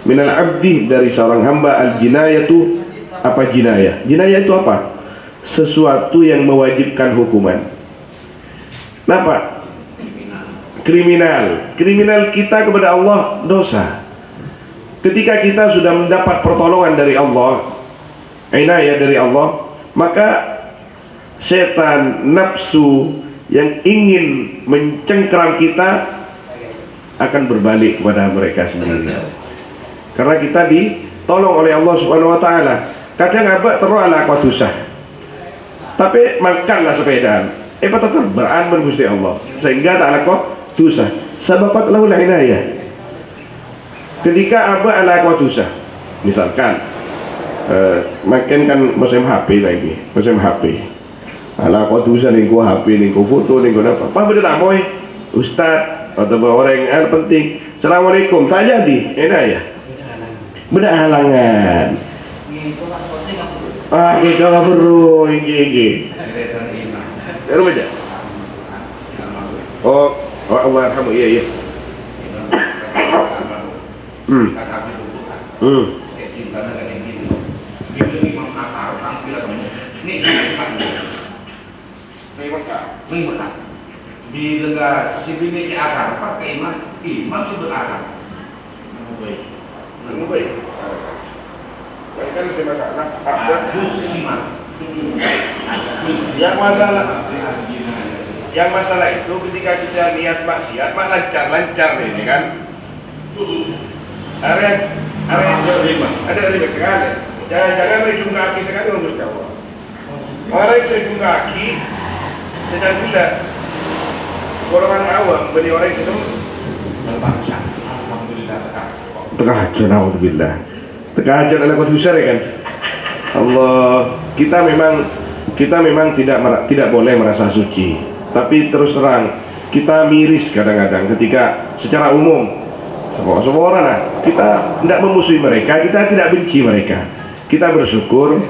min al-'abdi dari seorang hamba al-jinayah itu apa jinayah? Jinayah itu apa? Sesuatu yang mewajibkan hukuman. Kenapa? Kriminal. Kriminal kita kepada Allah dosa. Ketika kita sudah mendapat pertolongan dari Allah, inayah dari Allah, maka setan, nafsu yang ingin mencengkeram kita akan berbalik kepada mereka sendiri. Karena kita ditolong oleh Allah Subhanahu wa taala. Kadang abak terus ala qatusah. Tapi makanlah sepedaan. Tetap beraman Gusti Allah. Sehingga tak ala qatusah. Sababat lahu inayah. Ketika abak ala qatusah. Misalkan makin kan musim HP lagi. Musim HP. Ala qatusah ning ku HP ning ku foto ning ku apa. Apa benda tamoy? Ustaz atau orang yang penting. Assalamualaikum. Tak jadi. Inayah. Benda halangan. Kita nggak perlu ini. Baru baca. Oh Allah arhamu, iya. Bila si bini ke akar, pakai imam itu berakar. Baik. Kan saya masalah. Yang masalah itu ketika kita niat maksiat, lancar ini kan. Ada ribet sekali. Jangan mencium kaki sekali untuk jawab. Orang yang mencium kaki sedang gila. Golongan awam beri orang itu berbangsa. Alhamdulillah. Terkajun, alhamdulillah. Terkajun anak besar kan. Allah, kita memang tidak boleh merasa suci. Tapi terus terang kita miris kadang-kadang ketika secara umum semua orang lah, kita tidak memusuhi mereka, kita tidak benci mereka. Kita bersyukur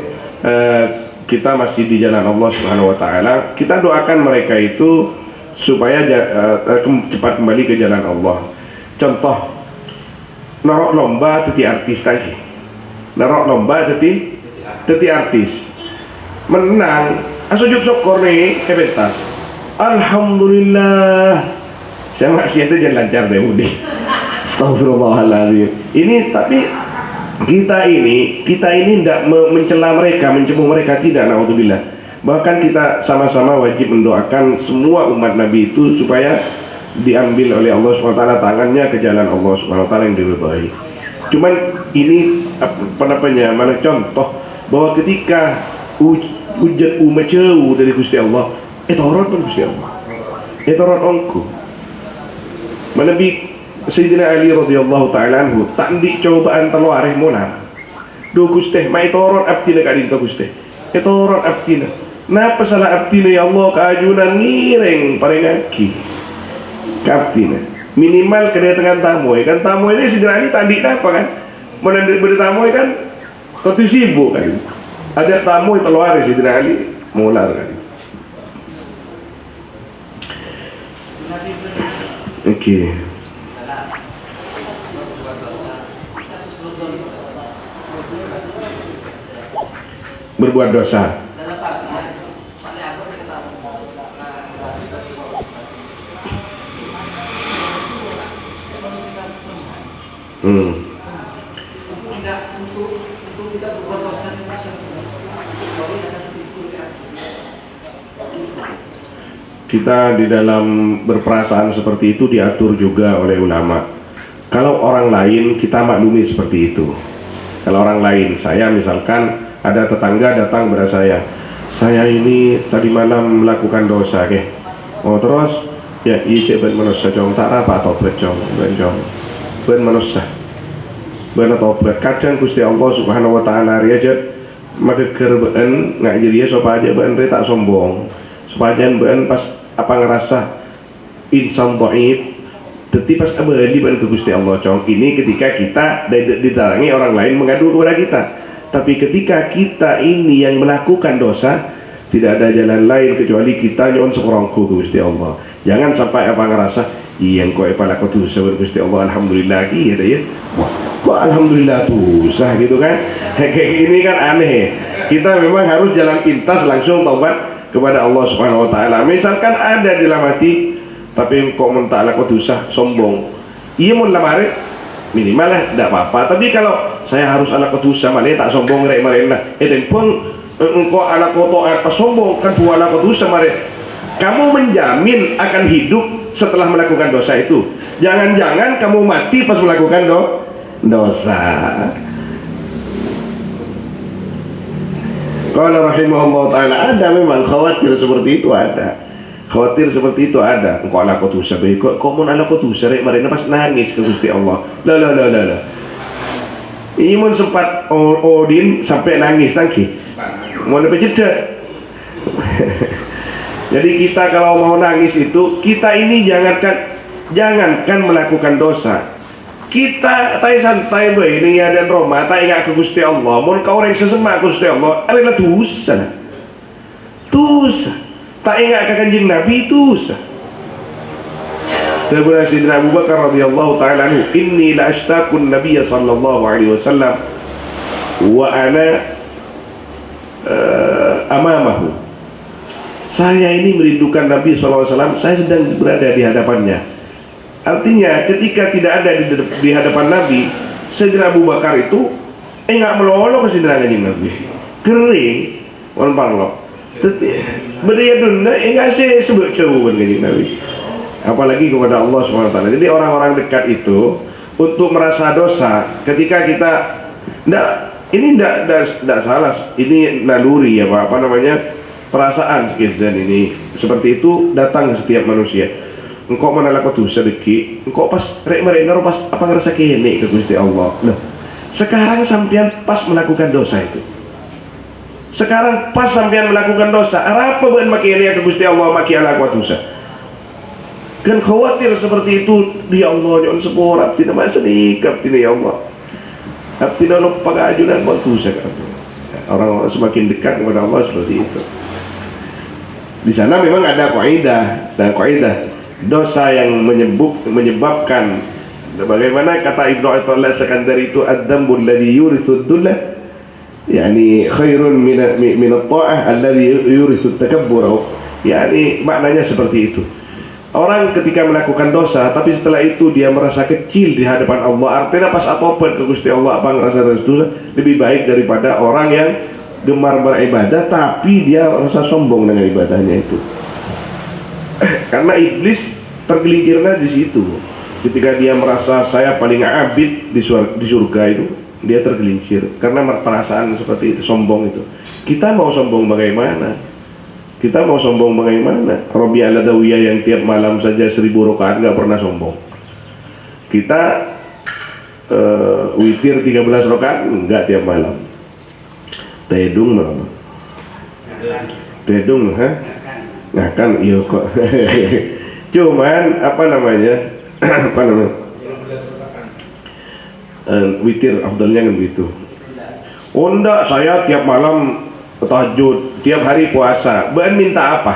kita masih di jalan Allah Subhanahu wa taala. Kita doakan mereka itu supaya cepat kembali ke jalan Allah. Contoh, narok lomba teti artis tadi. Narok lomba teti artis. Menang, sujud syukur nih, pentas. Alhamdulillah. Saya maksiat itu jangan lancar deh, udah. Astagfirullahaladzim. Ini tapi kita ini tidak mencela mereka, mencemooh mereka, tidak, naudzubillah. Bahkan kita sama-sama wajib mendoakan semua umat Nabi itu supaya diambil oleh Allah SWT tangannya ke jalan Allah SWT yang diridhai. Cuman ini mana contoh bahwa ketika hujat umat jauh dari Gusti Allah, orang pun Gusti Allah, orang ongku. Menabi Sayyidina Ali radhiyallahu ta'ala anhu tak di cobaan terluareh monar. Do Gusti, mai toron abdina kadin to Gusti. Toron abdina. Napa salah abdina ya Allah keajunan ngireng parengaki. Abdina. Minimal kedatangan tamu kan tamu ini Sayyidina Ali tadi apa kan? Mana bertamu kan tapi sibuk kan. Ada tamu yang terluareh Sayyidina Ali molar kan. Oke. Berbuat dosa. Kita di dalam berperasaan seperti itu diatur juga oleh ulama. Kalau orang lain kita maklumi seperti itu. Kalau orang lain, saya misalkan ada tetangga datang kepada saya ini tadi malam melakukan dosa ke. Oh terus ya iya ben manusia jong tak apa tobat jong ben manusia ben tobat. Kadang Gusti Allah Subhanahu wa taala riajat maka kerbaan nggak jadi sopa aja bean tak sombong sepanjang bean pas apa ngerasa insan dhaif tetapi pas abadi bean ke Gusti Allah cong ini ketika kita ditarangi orang lain mengadu kepada kita. Tapi ketika kita ini yang melakukan dosa, tidak ada jalan lain kecuali kita nyon seorangku ke Gusti Allah. Jangan sampai apa ngerasa iya kok epala kau dosa Gusti Allah alhamdulillah gitu ya. Wah, kok alhamdulillah dosa gitu kan. Kayak gini kan aneh. Kita memang harus jalan pintas langsung taubat kepada Allah Subhanahu wa taala. Misalkan ada di dalam hati tapi kok mentala kau dosa sombong. Iya mau lamarin minimal lah tidak apa-apa. Tapi kalau saya harus anak dosa mana tak sombong rek marena. Tempong engkau anak kotor apa sombong kan buah anak dosa mare. Kamu menjamin akan hidup setelah melakukan dosa itu. Jangan-jangan kamu mati pas melakukan dosa. Qala rahimahullah ta'ala, ada memang khawatir seperti itu ada. Khawatir seperti itu ada. Engkau anak dosa baik. Kok mau anak dosa rek marena pas nangis ke Gusti Allah. Lah. Imun sempat Odin sampai nangis. Mau lebih jeda. Jadi kita kalau mau nangis itu, kita ini jangankan melakukan dosa. Kita tai santai bae ini ada Roma, tak ingat ke Gusti Allah. Mun kau orang sesemak Gusti Allah, adalah dosa. Dosa. Tak ingat ke Kanjeng Nabi dosa. Sebenarnya Sayyidina Abu Bakar radhiyallahu taala anhu, inni la ashtaqun nabiyya sallallahu alaihi wasallam wa ana amamahu. Saya ini merindukan Nabi sallallahu alaihi wasallam, saya sedang berada di hadapannya. Artinya ketika tidak ada di hadapan Nabi, Sayyidina Abu Bakar itu enggak melolong ke Sayyidina Nabi. Kering, wan panglok. Berdaya dunia enggak sih sebut jauhan Kanjeng Nabi. Apalagi kepada Allah SWT. Jadi orang-orang dekat itu untuk merasa dosa ketika kita tidak salah, ini naluri ya Pak, apa namanya, perasaan dan ini seperti itu datang ke setiap manusia. Engkau menolak dosa deki, engkau pas rek mereka pas apa ngerasa kene ke Gusti Allah. Nah, sekarang sampean pas melakukan dosa itu. Sekarang pas sampean melakukan dosa, apa bukan makanya ke Gusti Allah maki ala dosa. Kan khawatir seperti itu, ya Allah nyon sepora tidak masa nikap tidak ya Allah. Tidak lupa keajunan dosa. Orang-orang semakin dekat kepada Allah seperti itu. Di sana memang ada kaidah dosa yang menyebabkan bagaimana kata Ibnu Athaillah Sekandari itu ad-dambul ladzi yurithu ad-dullah yani khairun min at-ta'ah alladzi yurithu at-takabbur. Yani maknanya seperti itu. Orang ketika melakukan dosa tapi setelah itu dia merasa kecil di hadapan Allah, artinya pas atopan ke Gusti Allah apa ngerasa dosa lebih baik daripada orang yang gemar beribadah tapi dia rasa sombong dengan ibadahnya itu. Karena iblis tergelincirnya di situ. Ketika dia merasa saya paling abid di surga itu, dia tergelincir karena perasaan seperti itu, sombong itu. Kita mau sombong bagaimana? Robi al-Adawiyah yang tiap malam saja 1000 rakaat nggak pernah sombong. Kita witir 13 rakaat nggak tiap malam. Tedung malam. Tedung, Nah kan iya kok. Cuman apa namanya? Witir afdalnya kan begitu. Oh enggak, saya tiap malam tahajud, tiap hari puasa. Bukan minta apa?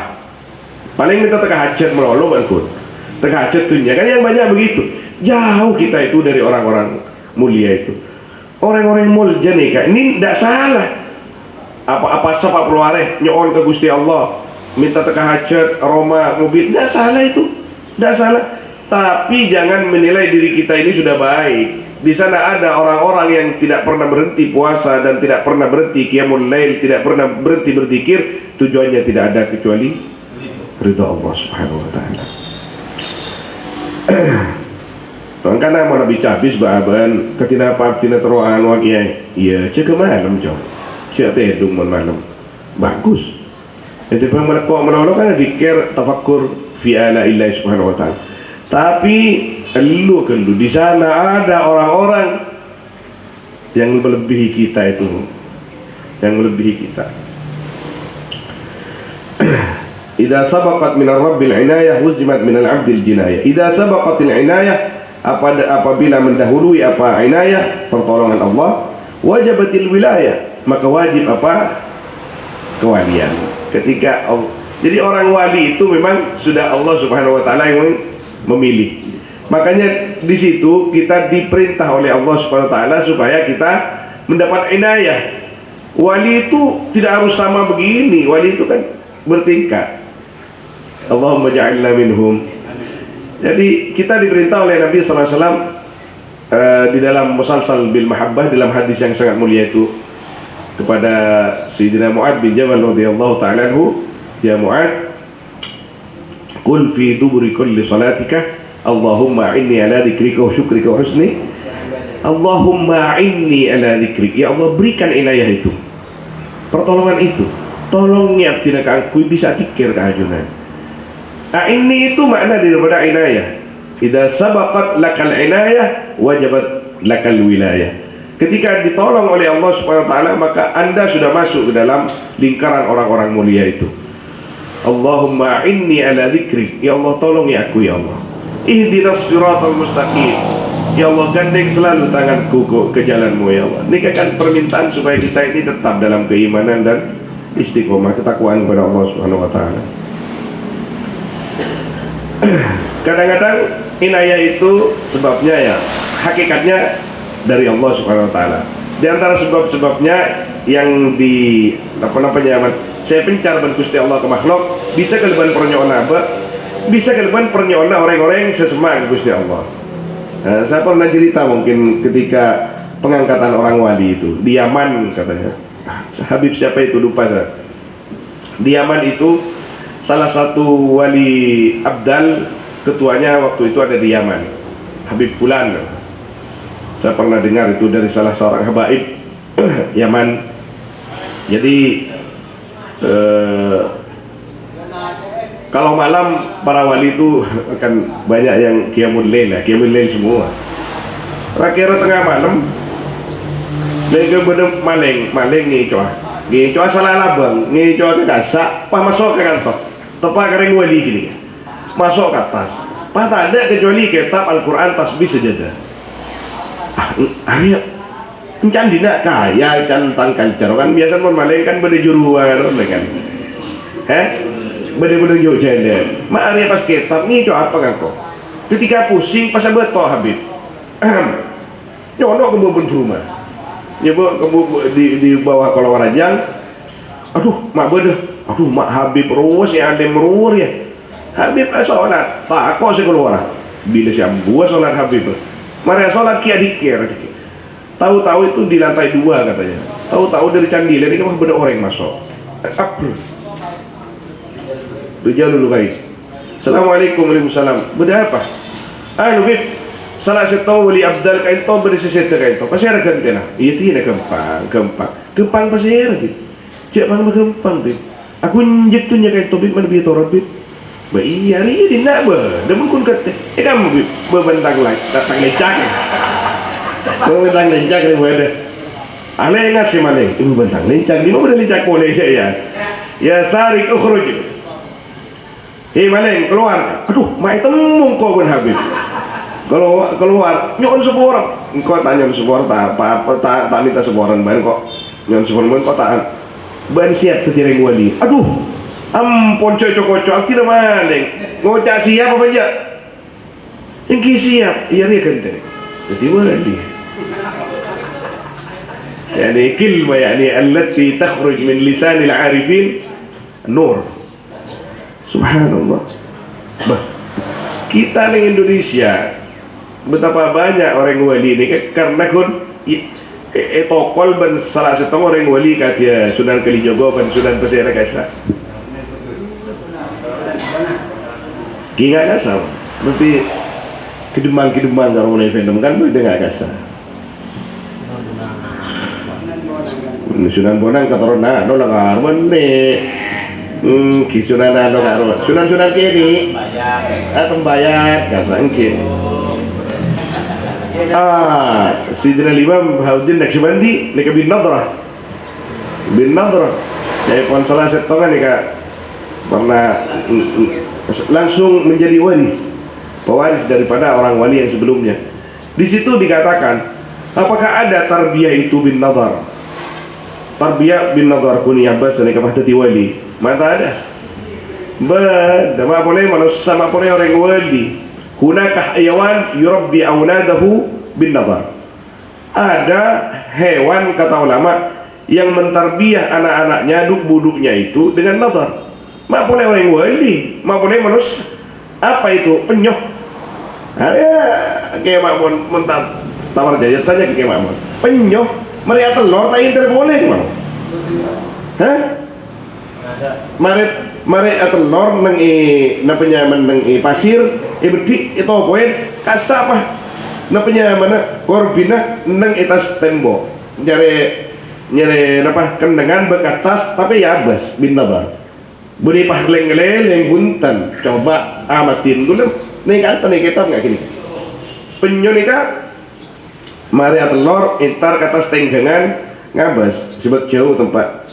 Paling minta hajat melolo bangkut. Hajat dunia kan yang banyak begitu. Jauh kita itu dari orang-orang mulia itu. Orang-orang mulia nih kak, ini tidak salah. Apa sebab keluarnya nyon ke Gusti Allah, minta hajat, Roma, mobil, tidak salah itu, tidak salah. Tapi jangan menilai diri kita ini sudah baik. Di sana ada orang-orang yang tidak pernah berhenti puasa dan tidak pernah berhenti qiyamul lail, tidak pernah berhenti berzikir, tujuannya tidak ada kecuali ridha Allah Subhanahu wa taala. Karena mau lebih habis bahan ketinapa tina teruan wakiai. Iya, cek malam jauh. Cek tedung malam. Bagus. Jadi kok menolong kan zikir tafakkur fi ala illahi subhanahu wa taala. Tapi lu di sana ada orang-orang yang melebihi kita itu. yang melebihi kita. Idza sabaqat min ar-rabbil inayah wuzimat min al-'abdil jinayah. Idza sabaqatil inayah, apabila mendahului apa inayah, pertolongan Allah, wajibatil wilayah, maka wajib apa? Kewalian. Jadi orang wali itu memang sudah Allah Subhanahu wa taala yang memilih. Makanya di situ kita diperintah oleh Allah Subhanahu wa taala supaya kita mendapat inayah. Wali itu tidak harus sama begini. Wali itu kan bertingkat. Allahumma ja'alna minhum. Jadi kita diperintah oleh Nabi sallallahu alaihi wasallam di dalam musalsal bil mahabbah, dalam hadis yang sangat mulia itu, kepada Sayyidina Mu'ad bin Jabal radhiyallahu ta'ala anhu, ya Mu'ad, qul fi duburi kulli salatika Allahumma inni ala dzikrika wa syukrika wa husni. Allahumma inni ala dzikrik. Ya Allah, berikan inayah itu, pertolongan itu. Tolong nyiapkan aku bisa zikir kehajunan. Nah, ini itu makna daripada inayah. Idza sabaqat lakal inayah wajabat lakal wilayah. Ketika ditolong oleh Allah Subhanahu wa taala, maka Anda sudah masuk ke dalam lingkaran orang-orang mulia itu. Allahumma inni ala dzikrik. Ya Allah, tolong ya aku ya Allah. Ihdinas siratal mustaqim. Ya Allah, gandeng selalu tanganku ke jalan-Mu ya Allah. Ini kan permintaan supaya kita ini tetap dalam keimanan dan istiqomah, ketakwaan kepada Allah Subhanahu wa taala. Kadang-kadang inayah itu sebabnya ya hakikatnya dari Allah Subhanahu wa taala. Di antara sebab-sebabnya yang saya pencar ban Gusti Allah ke makhluk, bisa kelebihan pernyona bisa kelebihan pernyona orang-orang sesemang Gusti Allah. Saya pernah cerita mungkin ketika pengangkatan orang wali itu di Yaman katanya. Habib siapa itu lupa saya. Di Yaman itu salah satu wali abdal, ketuanya waktu itu ada di Yaman, Habib Fulan. Saya pernah dengar itu dari salah seorang habaib Yaman. Jadi kalau malam para wali itu akan banyak yang qiyamul lail semua. Kira tengah malam mereka benar maling ngicoa salah labang, ngicoa ke gasak, pas masuk ke kantor, tepat kering wali gini, masuk ke atas, pas tak ada kecuali kitab Al-Quran tasbih saja. Akhirnya encan tidak kaya cantang kalcar kan biasa pun maling kan berde juruan kan, berde jauh jalan. Mak hari pas kitab ngicoa apa kan kok? Ketika pusing pas betul Habib, nyono ke bawah rumah. Ya di bawah kolong rajang. Aduh mak beda. Aduh mak Habib ruas ya ada merur ya. Habib sholat. Tak aku saya keluar. Bila saya buat sholat Habib. Mari sholat kia dikir. Tahu-tahu itu di lantai 2 katanya. Tahu-tahu dari candi ini kan beda orang masuk. April. Berjalan dulu guys. Assalamualaikum warahmatullahi wabarakatuh. Beda apa? Habib. Salah satu wali abdal kain to bersesat kain to. Pasir gantena. Iya tidak gempang pasir gitu. Cek bang gempang tu. Aku njek tu nya kain to bit mana biar torot bit. Ba iya ri di nak ba. Demun kun kata. Kamu bit bebentang lagi. Datang lecak. Bebentang lecak ni buat ada. Ane ingat si mana? Ibu bentang lecak. Di mana lecak boleh saya? Ya tarik ukhruj. Maleng keluar. Aduh, mai temung kau pun Habib. Kalau keluar, nyon seborang. Engkau tanya seborang tak minta seborang ban kok. Nyon seborang kok tak. Ban siap setireng wali. Aduh, ampun cocok-cocok tidak maling. Ngocak siap apa aja? Engki siap. Iya dia kan tadi. Jadi wali. Yani kilma yani allati takhruj min lisanil arifin nur. Subhanallah. Bah, kita di Indonesia betapa banyak orang wali ini karena kun etokol ban salah satu orang wali kata Sunan Kalijogo ban Sunan Pesir Kasa. Gila kasa. Mesti kedemang kalau mulai fandom kan dengar kasa. Sunan Bonang katorona no langar mene. Kisunan ano karo. Sunan kini. Tembayar kasa engkin. Sidina Imam Bahaudin Naqsyabandi nakabin nadrah. bin nadhr. Jadi pon salah setongan ni kak pernah langsung menjadi wali, pewaris daripada orang wali yang sebelumnya. Di situ dikatakan, apakah ada tarbiyah itu bin nadhr? Tarbiyah bin nadhr kunyah bas ni kapah tadi wali. Mana ada? Mak boleh manusia, mak boleh orang wali. Hunaka hayawan yurabbi auladahu bin nadhr. Ada hewan kata ulama yang mentarbiyah anak-anaknya buduknya itu dengan nadhr. Mak boleh orang wali, mak boleh manusia. Apa itu? Penyoh. Kayak mak mentah tawar jaya tanya kayak mak. Penyoh, mereka telur tak inter boleh mak. Hah? Mari telur nang penyaman nang pasir, bedik itu poin kasa apa? Na penyaman korbina nang atas tembok. Nyare apa kendengan bekatas tapi ya abas bin nadhr. Beri pahleng-leng yang buntan. Coba amatin dulu. Nih kata nih kitab nggak gini. Penyu nih kak. Mari telur entar kata tenggangan ngabas. Sebab jauh tempat.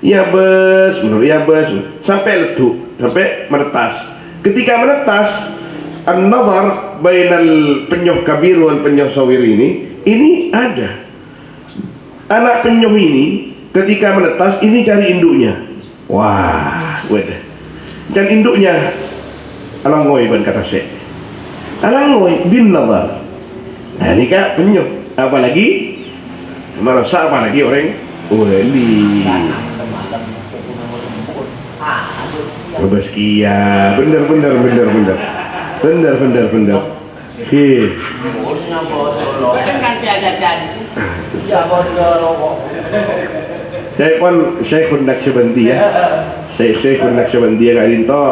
Ya bes, menurut ya bes. Sampai leduk, sampai menetas. Ketika menetas, an-nadhr bainal penyuh kabir wal penyuh sawir ini ada. Anak penyuh ini ketika menetas ini cari induknya. Wah, wadah. Dan induknya alangoy ban kata Syekh. Alangoy bin nadhr. Nah, ini kak penyuh. Apalagi merasa apalagi orang wali. Berbaskia, bener. Saya pun Syekhun Naqsyabandi ya. Syekhun Naqsyabandi kak Dinto.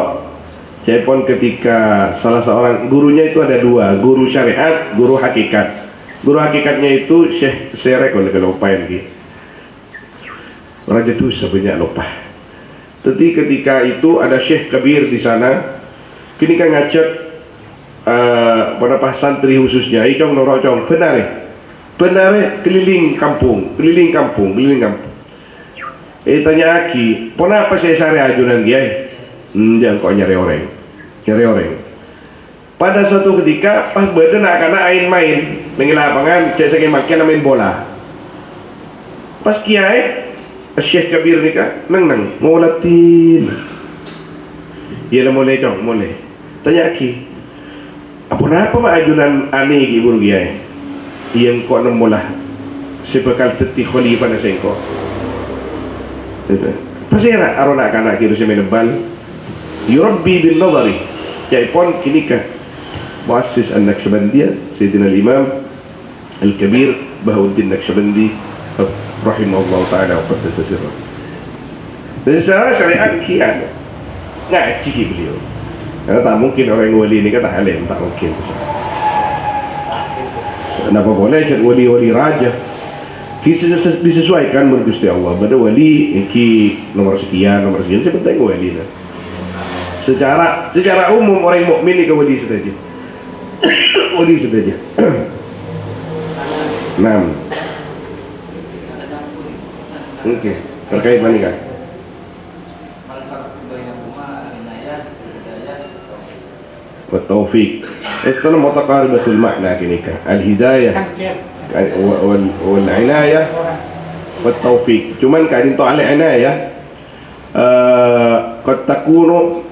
Saya pun ketika salah seorang gurunya itu ada dua, guru syariat, guru hakikat. Guru hakikatnya itu Syekh Serek kalau lupa lagi. Raja tu sebanyak lupa. Tapi ketika itu ada Syekh Kabir di sana. Kini kan ngajak beberapa santri khususnya. Icong norok cong benar keliling kampung. Tanya Aki, kenapa saya sari ajunan dia? Jangan kok nyari orang. Pada suatu ketika pas badan akan main di lapangan, saya makin main bola. Pas kiai Syekh Kabir ni kak nang mau latin. Ia mulai cong mulai. Tanya Aki, apa mak ajunan aneh ibu kiai? Yang kok nemulah sebekal teti kholi pada sengko. Pasti arona anak kira saya menebal. Yurabbi bin nadhri. Jaipon kini kah muassis An-Naqsyabandiyah Sayyidina Al-Imam Al-Kabir Bahauddin Naqsyabandi rahimahullah ta'ala wa qaddasa sirrah. Dan secara syariat kian ngaji beliau. Karena tak mungkin orang wali ini kata alim, tak mungkin. Kenapa boleh jadi wali raja? Disesuaikan menurut Gusti Allah. Pada wali iki nomor sekian sebenarnya wali lah. Secara umum orang mukmin ini ke wali saja. Wali saja. 6. Oke, terkait mana kan? Taufik. Itu mutaqaribatul makna kini kan. Al-hidayah wal-inayah wat-taufiq. Cuman kadang tu al-inayah qad takunu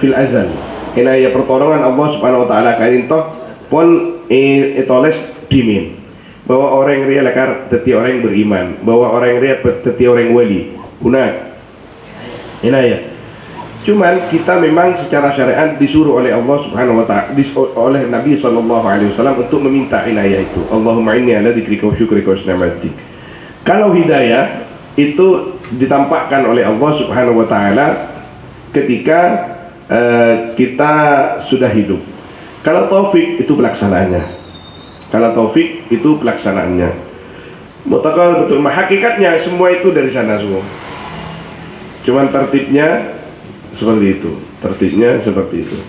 fil azal. Inayah pertolongan Allah Subhanahu wa taala kadang tu pun itoles dimin. Bahwa orang ria lakar teti orang beriman, bahwa orang ria teti orang wali. Guna inayah. Cuman kita memang secara syariat disuruh oleh Allah Subhanahu wa taala, oleh Nabi sallallahu alaihi wasallam untuk meminta inayah itu. Allahumma inni ala dzikrika wa syukrika wa husni ibadatik. Kalau hidayah itu ditampakkan oleh Allah Subhanahu wa taala ketika kita sudah hidup. Kalau taufik itu pelaksanaannya. Mutakal betul hakikatnya semua itu dari sana semua. Cuman tertibnya seperti itu,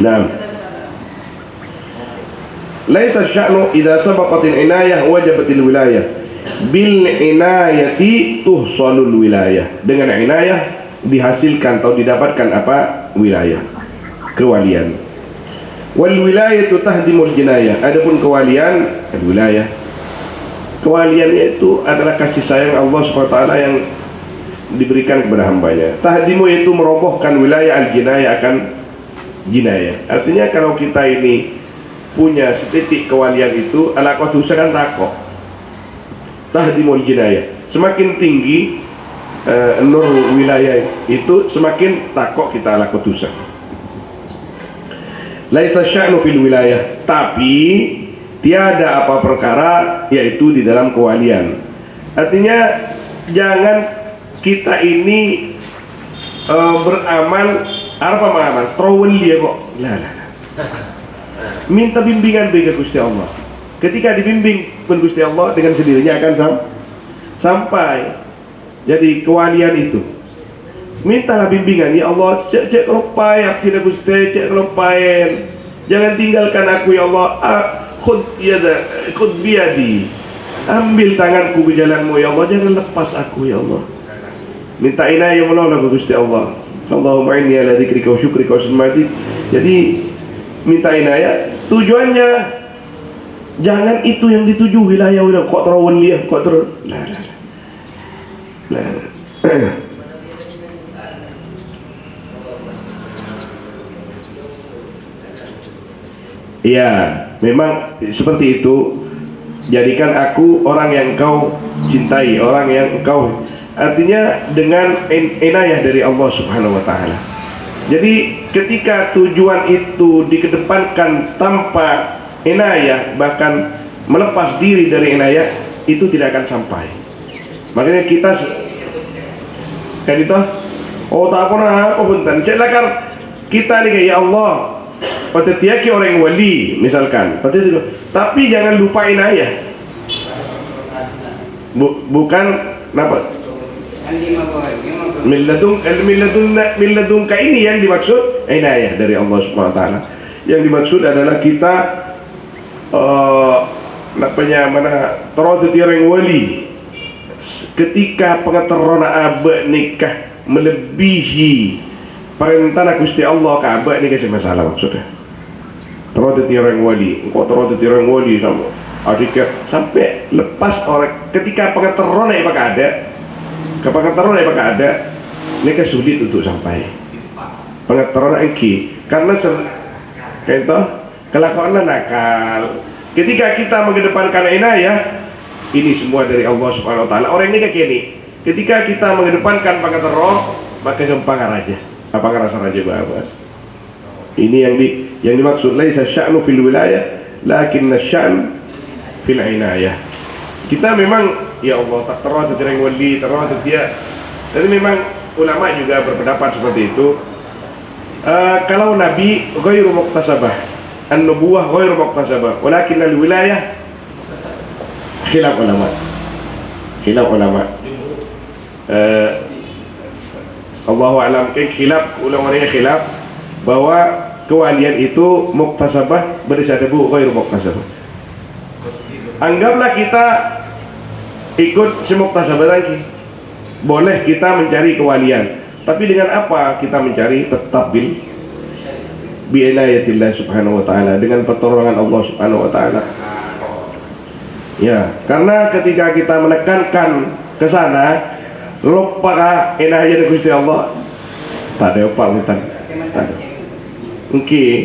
Nah, Laisa sya'nu idza sabaqatil inayah wajabatil wilayah. Bil inayati tuhsalul wilayah. Dengan inayah dihasilkan atau didapatkan apa? Wilayah, kewalian. Wal wilayatu tahdimul jinayah. Adapun kewalian, wilayah, kewalian itu adalah kasih sayang Allah SWT yang diberikan kepada hambanya. Tahdimu itu merobohkan wilayah al-jinayah akan jinayah. Artinya kalau kita ini punya setitik kewalian itu, ala dosa kan takok. Tahdimul jinayah. Semakin tinggi nur wilayah itu, semakin takok kita ala dosa. Laisa sya'nu fil wilayah, tapi tiada apa perkara yaitu di dalam kewalian. Artinya jangan kita ini beramal apa mengamal trawel dia kok. Lah. Minta bimbingan bagi Gusti Allah. Ketika dibimbing pun Gusti Allah dengan sendirinya akan sampai. Jadi kewalian itu mintalah bimbingan, ya Allah, cek kelopai aku tidak Gusti, cek kelopain. Jangan tinggalkan aku ya Allah. Khud biyadi. Ambil tanganku ke jalanmu ya Allah, jangan lepas aku ya Allah. Minta inayah menolong Gusti Allah. Allahumma inni ala dzikrika wa syukrika wa husni ibadatik. Jadi minta inayah, tujuannya jangan itu yang dituju wilayah kok terawaliyah, kok terus. Ya, memang seperti itu. Jadikan aku orang yang engkau cintai, orang yang engkau, artinya dengan inayah dari Allah Subhanahu wa taala. Jadi ketika tujuan itu dikedepankan tanpa inayah, bahkan melepas diri dari inayah, itu tidak akan sampai. Makanya kita kan itu, tak pernah apa punten. Silakan kita nih ya Allah, pada tiaki orang wali misalkan, tapi jangan lupa inayah. Bukan apa? Milladunka ini yang dimaksud inayah dari Allah Subhanahu wa taala. Yang dimaksud adalah kita terodot orang wali. Ketika pengetahuan abad nikah melebihi perintah Gusti Allah ke abad nikah masalah maksudnya. Terodot orang wali, engkau terodot orang wali sama adiknya sampai lepas orang. Ketika pengetahuan yang ada, kepengetahuan yang ada, nikah sulit untuk sampai. Pengetahuan iki karena kayak itu kelakuannya nakal. Ketika kita mengedepankan inayah, ini semua dari Allah Subhanahu wa taala. Orang ini kayak gini. Ketika kita mengedepankan pengetahuan, maka sempangar aja. Apa ngerasa aja bahwa ini yang dimaksud laisa sya'nu fil wilayah, lakinna sya'n fil inayah. Kita memang ya Allah tak terus terang wali, terus dia. Jadi memang ulama juga berpendapat seperti itu. Kalau nabi ghairu muktasabah, an-nubuwah ghairu muktasabah, walakin al-wilayah khilaf ulama. Allahu a'lam, khilaf ulama yang khilaf bahwa kewalian itu muktasabah bersadabu ghairu muktasabah. Anggaplah kita ikut semuktasabah lagi. Boleh kita mencari kewalian, tapi dengan apa kita mencari? Tetap bi inayatillah subhanahu wa ta'ala, dengan pertolongan Allah subhanahu wa ta'ala. Ya, karena ketika kita menekankan ke sana, lupa inayah Gusti Allah, tak ada apa kita. Mungkin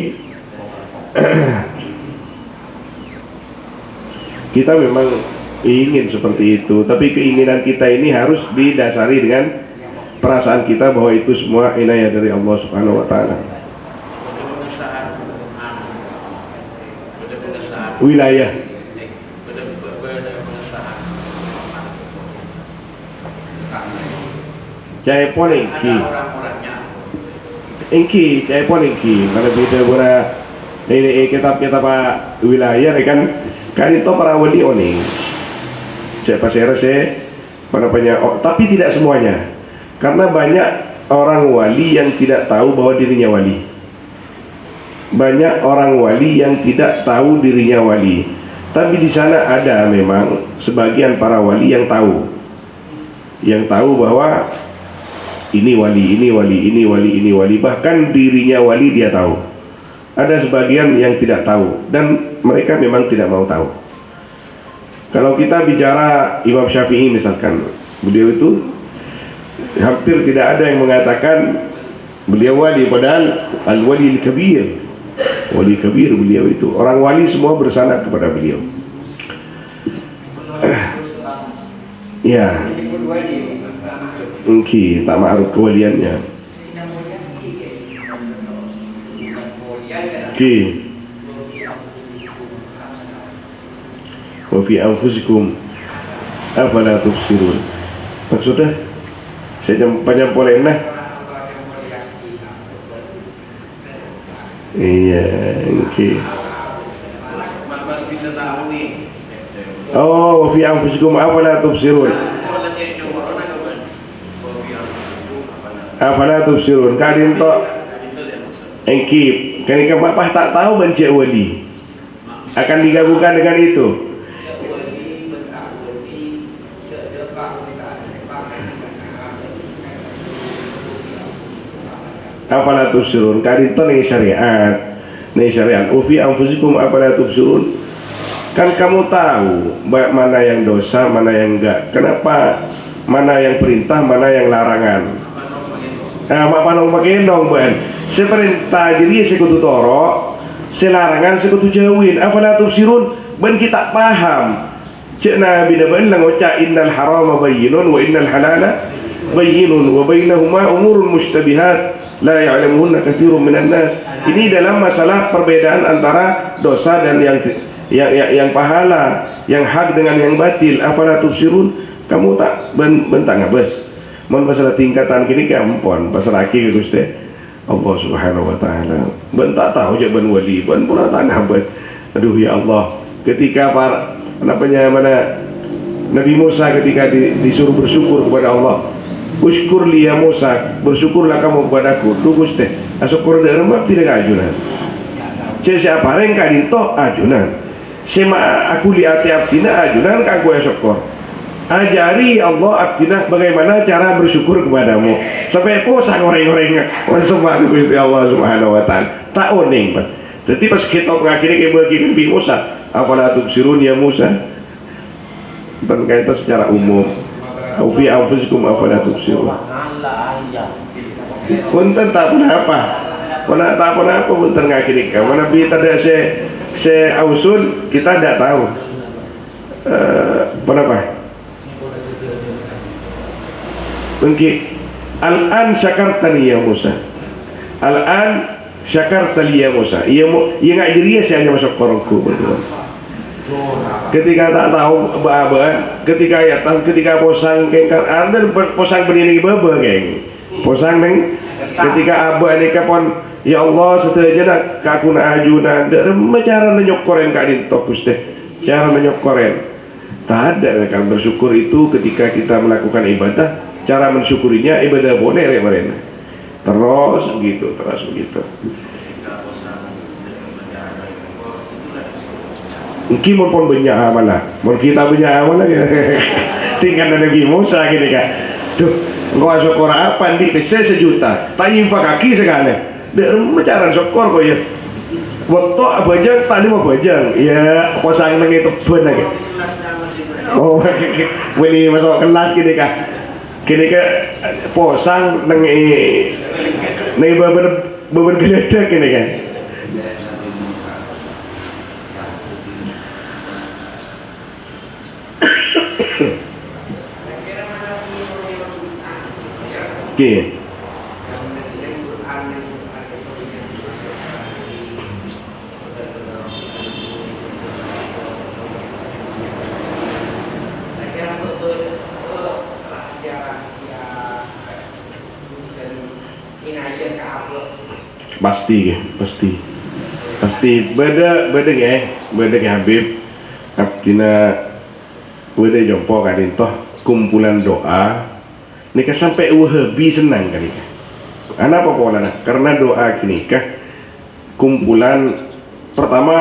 kita memang ingin seperti itu, tapi keinginan kita ini harus didasari dengan perasaan kita bahwa itu semua inayah dari Allah Subhanahu wa taala. Wilayah Jaya poling ki jaya poling ki kalau beda bora ini kitab-kitab wilayah kan itu para wali oni siapa saya para penyak, tapi tidak semuanya, karena banyak orang wali yang tidak tahu bahwa dirinya wali. banyak orang wali yang tidak tahu dirinya wali. Tapi di sana ada memang sebagian para wali yang tahu bahwa ini wali, ini wali, ini wali, ini wali. Bahkan dirinya wali dia tahu. Ada sebagian yang tidak tahu dan mereka memang tidak mau tahu. Kalau kita bicara Imam Syafi'i misalkan, beliau itu hampir tidak ada yang mengatakan beliau wali, padahal al-wali al-kabir. Wali kabir beliau itu. Orang wali semua bersanad kepada beliau. Ya. Mungkin tak ma'ruf kewaliannya. Wa fi anfusikum afala tubsirun. Maksudnya saya panjang polena. Iya, oke. Oh, fi anfusikum afala tubsirun. Afala tubsirun. Kadin to engkip. Ketika bapak tak tahu benci wali akan digabungkan dengan itu. Afala tubsirun. Kadin to nih syariat. Ufi anfusikum afala tubsirun. Kan kamu tahu mana yang dosa, mana yang enggak. Kenapa? Mana yang perintah, mana yang larangan. Apa nong pagendong ban. Seperintah jadi sekutu toro, selarangan sekutu jauhin. Afala tubsirun. Ben kita paham. Cek Nabi Nabi ngoca innal harama bayyinun wa innal halala bayyinun wa bainahuma umurun mushtabihat la ya'lamuhunna katsirun minan nas. Ini dalam masalah perbedaan antara dosa dan yang pahala, yang hak dengan yang batil. Afala tubsirun. Kamu tak bentang habis. Mun masalah tingkatan kini kampon pasal aki ke Gusti Allah Subhanahu wa taala. Ben tak tahu je ben wali, ben pula tak habis. Aduh ya Allah. Ketika mana Nabi Musa ketika disuruh bersyukur kepada Allah. Usykur li ya Musa, bersyukurlah kamu kepadaku. Tu Gusti. Asyukur derma tidak ajunan. Siapa reng kadito ajunan. Sema aku lihat abdina ajunan ka aku syukur. Ajari Allah abdina bagaimana cara bersyukur kepadamu. Sampai posang orang-orangnya. Subhanahu Allah Subhanahu wa taala. Tak oning, Pak. Jadi pas kita mengakhiri kebagian Nabi Musa, afala tubsirun ya Musa. Berkaitan secara umum. Fi anfusikum afala tubsirun. Punten tak apa. Mana tak apa punten ngakhiri ka. Mana bi tada se ausul kita tidak tahu. Kenapa? Mungkin al-an syakartani ya Musa. Al-an syakartani ya Musa. Ia enggak dirinya saya hanya masuk korongku betul. Ketika tak tahu apa, ketika posang kengkar, anda posang berdiri baba geng. Posang neng ketika abu ini kapon ya Allah setelah nak kakuna ajuna cara menyokoren kadin tokus deh. Cara menyokoren. Tak ada kan bersyukur itu ketika kita melakukan ibadah. Cara mensyukurinya ibadah boleh ya mereka. Terus begitu. Mungkin pun banyak amalan. Mun kita banyak amalan tinggal Nabi Musa gitu kan. Duh, engkau syukur apa di saya 1 juta. Tanya infak kaki sekali. Cara syukur kok ya. Waktu abajang tadi mau bajang. Ya, posang nang itu pun lagi. Oh, ini masuk kelas gini kan. Kini ke posang nang beber geledek ini kan. Okay. Pasti beda ke Habib Abdina beda jompo kadin toh kumpulan doa nikah sampai wahabi senang kan. Kenapa pola? Karena doa nikah kumpulan pertama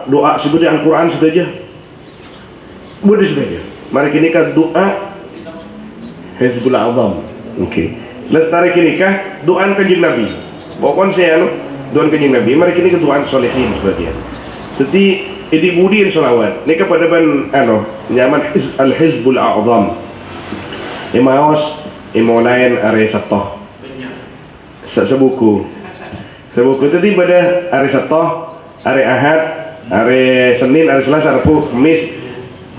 doa seperti Al-Quran saja. Boleh saja. Mari kita nikah doa Hizbul Azam. Okey. Lestari kita nikah doa kanjeng Nabi. Pokon saya doa kanjeng Nabi. Mari kita nikah doa solehin sebagian. Jadi idi budi solawat. Nikah pada ban nyaman Al-Hizbul Azam. Imaos imolayan are satoh. Sebuku. Tadi pada hari Sabtu, hari Ahad, hari Senin, hari Selasa, Rabu, Kamis,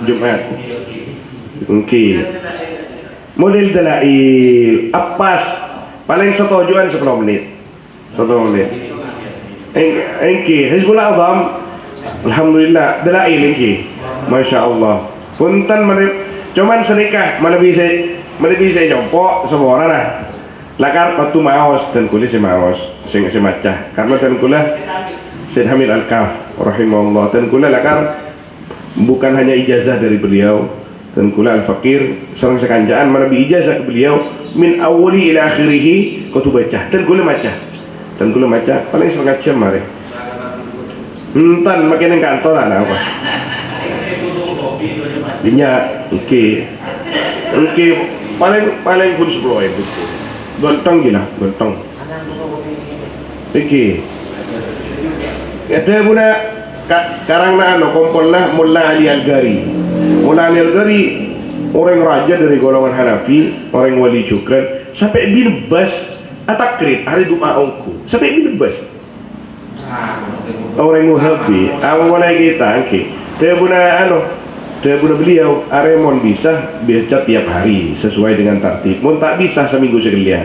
Jumat. Okey. Model dalail apas paling setujuan 10 menit. 10 menit. Engki Hizbul Azam alhamdulillah dalail engki. Masya-Allah. Punten cuman sedekah mana bisa jompo semua orang lah. Lakar waktu maos dan kulis maos sing macah karena dan kula Syed Hamid Al-Kaf rahimahullah dan kula lakar bukan hanya ijazah dari beliau dan kula Al-Fakir seorang sekanjaan mana bi ijazah ke beliau min awali ila akhirih kau baca dan kula maca paling setengah jam mari entan makin yang kantor lah apa dinya oke paling pun 10.000 gontong gila, gontong. Oke. Ada pula sekarang kompol lah Mullah Ali Al-Ghari. Mullah Ali Al-Ghari orang raja dari golongan Hanafi, orang wali juga. Sampai binbas atakrit hari doa ongku. Sampai binbas. Orang Wahabi, awal kita angke. Dia puna beliau aremon bisa baca tiap hari sesuai dengan tertib. Mun tak bisa seminggu sekalian.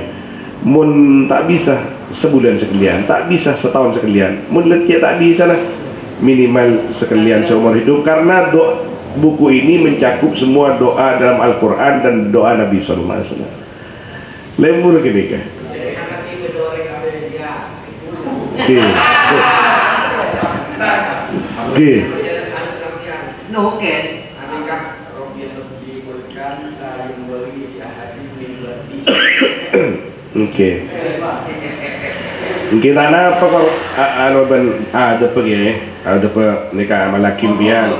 Mun tak bisa sebulan sekalian. Tak bisa setahun sekalian. Mun letih tak bisa lah minimal sekalian seumur hidup karena buku ini mencakup semua doa dalam Al-Quran dan doa Nabi sallallahu alaihi wasallam. Lembur gini kah? Oke. Oke. Kita apa kok ada pergi ada per nikah malakim biang.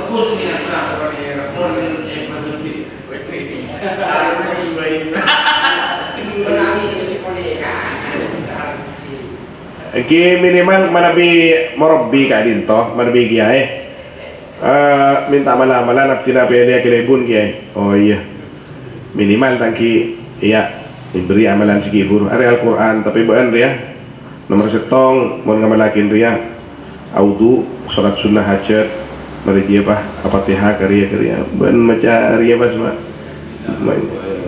Oke minimal manabi morobbi kadin toh manabi kiai. Minta malah nafsi nabi dia kelebun kiai. Oh iya. Minimal tangki iya diberi amalan sikibur ada Al-Quran tapi bukan dia nomor setong mau ngamalakin dia audu salat sunnah hajat mari dia apa TH karya bukan macam ria pas mak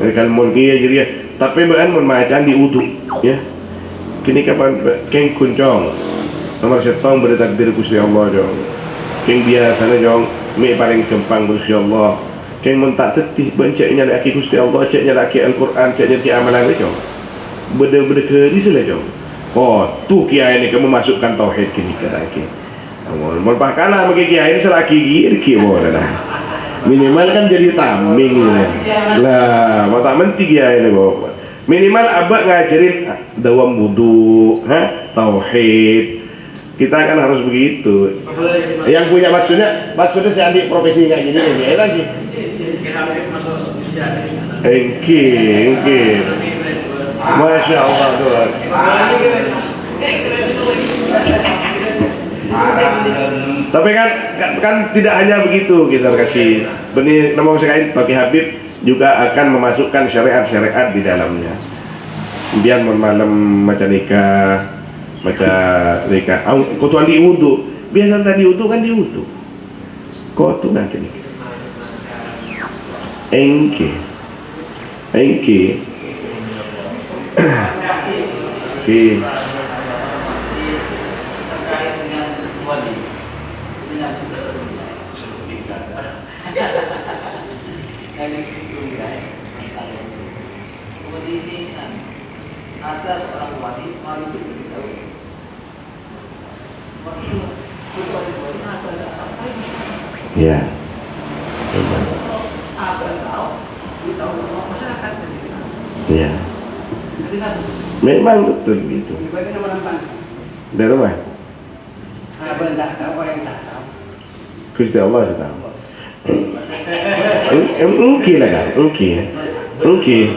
mereka mau dia jadi tapi bukan mau macam di udu ya kini kapan keng kuncong nomor setong bertakdir Gusti Allah dong keng biasa dong me paling gampang Gusti Allah keng mentak tetih bancaknya laki Gusti Allah caknya laki Al-Quran caknya ki amalan itu beda-beda keri sila jom oh tu kiai ni kamu masukkan tauhid kini lagi mau pakana bagi kiai ni selaki gigi lah minimal kan jadi taming lah mau tak menti kiai ni minimal abad ngajarin dawam wudu tauhid kita kan harus begitu yang punya maksudnya si adik profesi kayak gini nih lagi engki Masya Allah Tuhan tapi kan tidak hanya begitu kita kasih benih nomor sekali bagi Habib juga akan memasukkan syariat-syariat di dalamnya biar malam macam nikah kau tuan di wudu biasa tadi wudu kan di wudu kau tu nanti ni engke ada seorang wali itu beritahu ya ya memang betul gitu dari rumah Apa yang tak tahu, orang yang tak tahu. Gusti Allah sudah tahu. Mungkin lah kan, mungkin. Mungkin.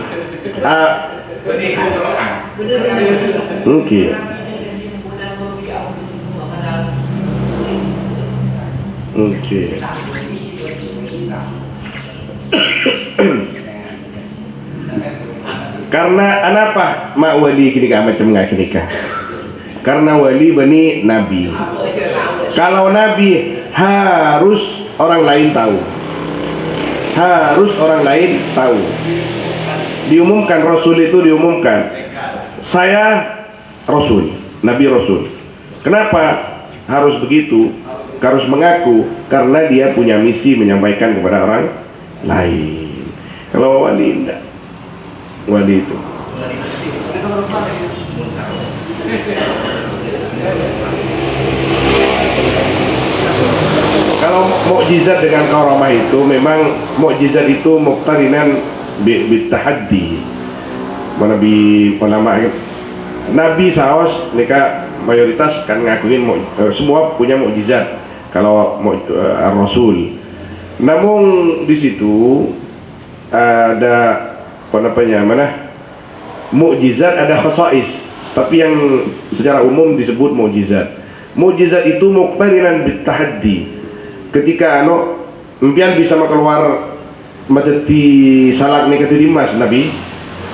Karena kenapa mak wali kini kah macam ngah kini kah? Karena wali bani nabi. Kalau nabi harus orang lain tahu. Harus orang lain tahu. Diumumkan Rasul itu diumumkan. Saya Rasul, Nabi Rasul. Kenapa harus begitu? Harus mengaku karena dia punya misi menyampaikan kepada orang lain. Kalau wali tidak. Wali itu. Kalau mukjizat dengan karamah itu memang mukjizat itu muqtarinan bitahaddi. Mana bi ulama Nabi saos mereka mayoritas kan ngakuin semua punya mukjizat kalau Rasul. Namun di situ ada mukjizat, ada khasais, tapi yang secara umum disebut mukjizat. Mukjizat itu muqtarinan bitahaddi. Ketika impian bisa keluar maceti salak ni kata dimas Nabi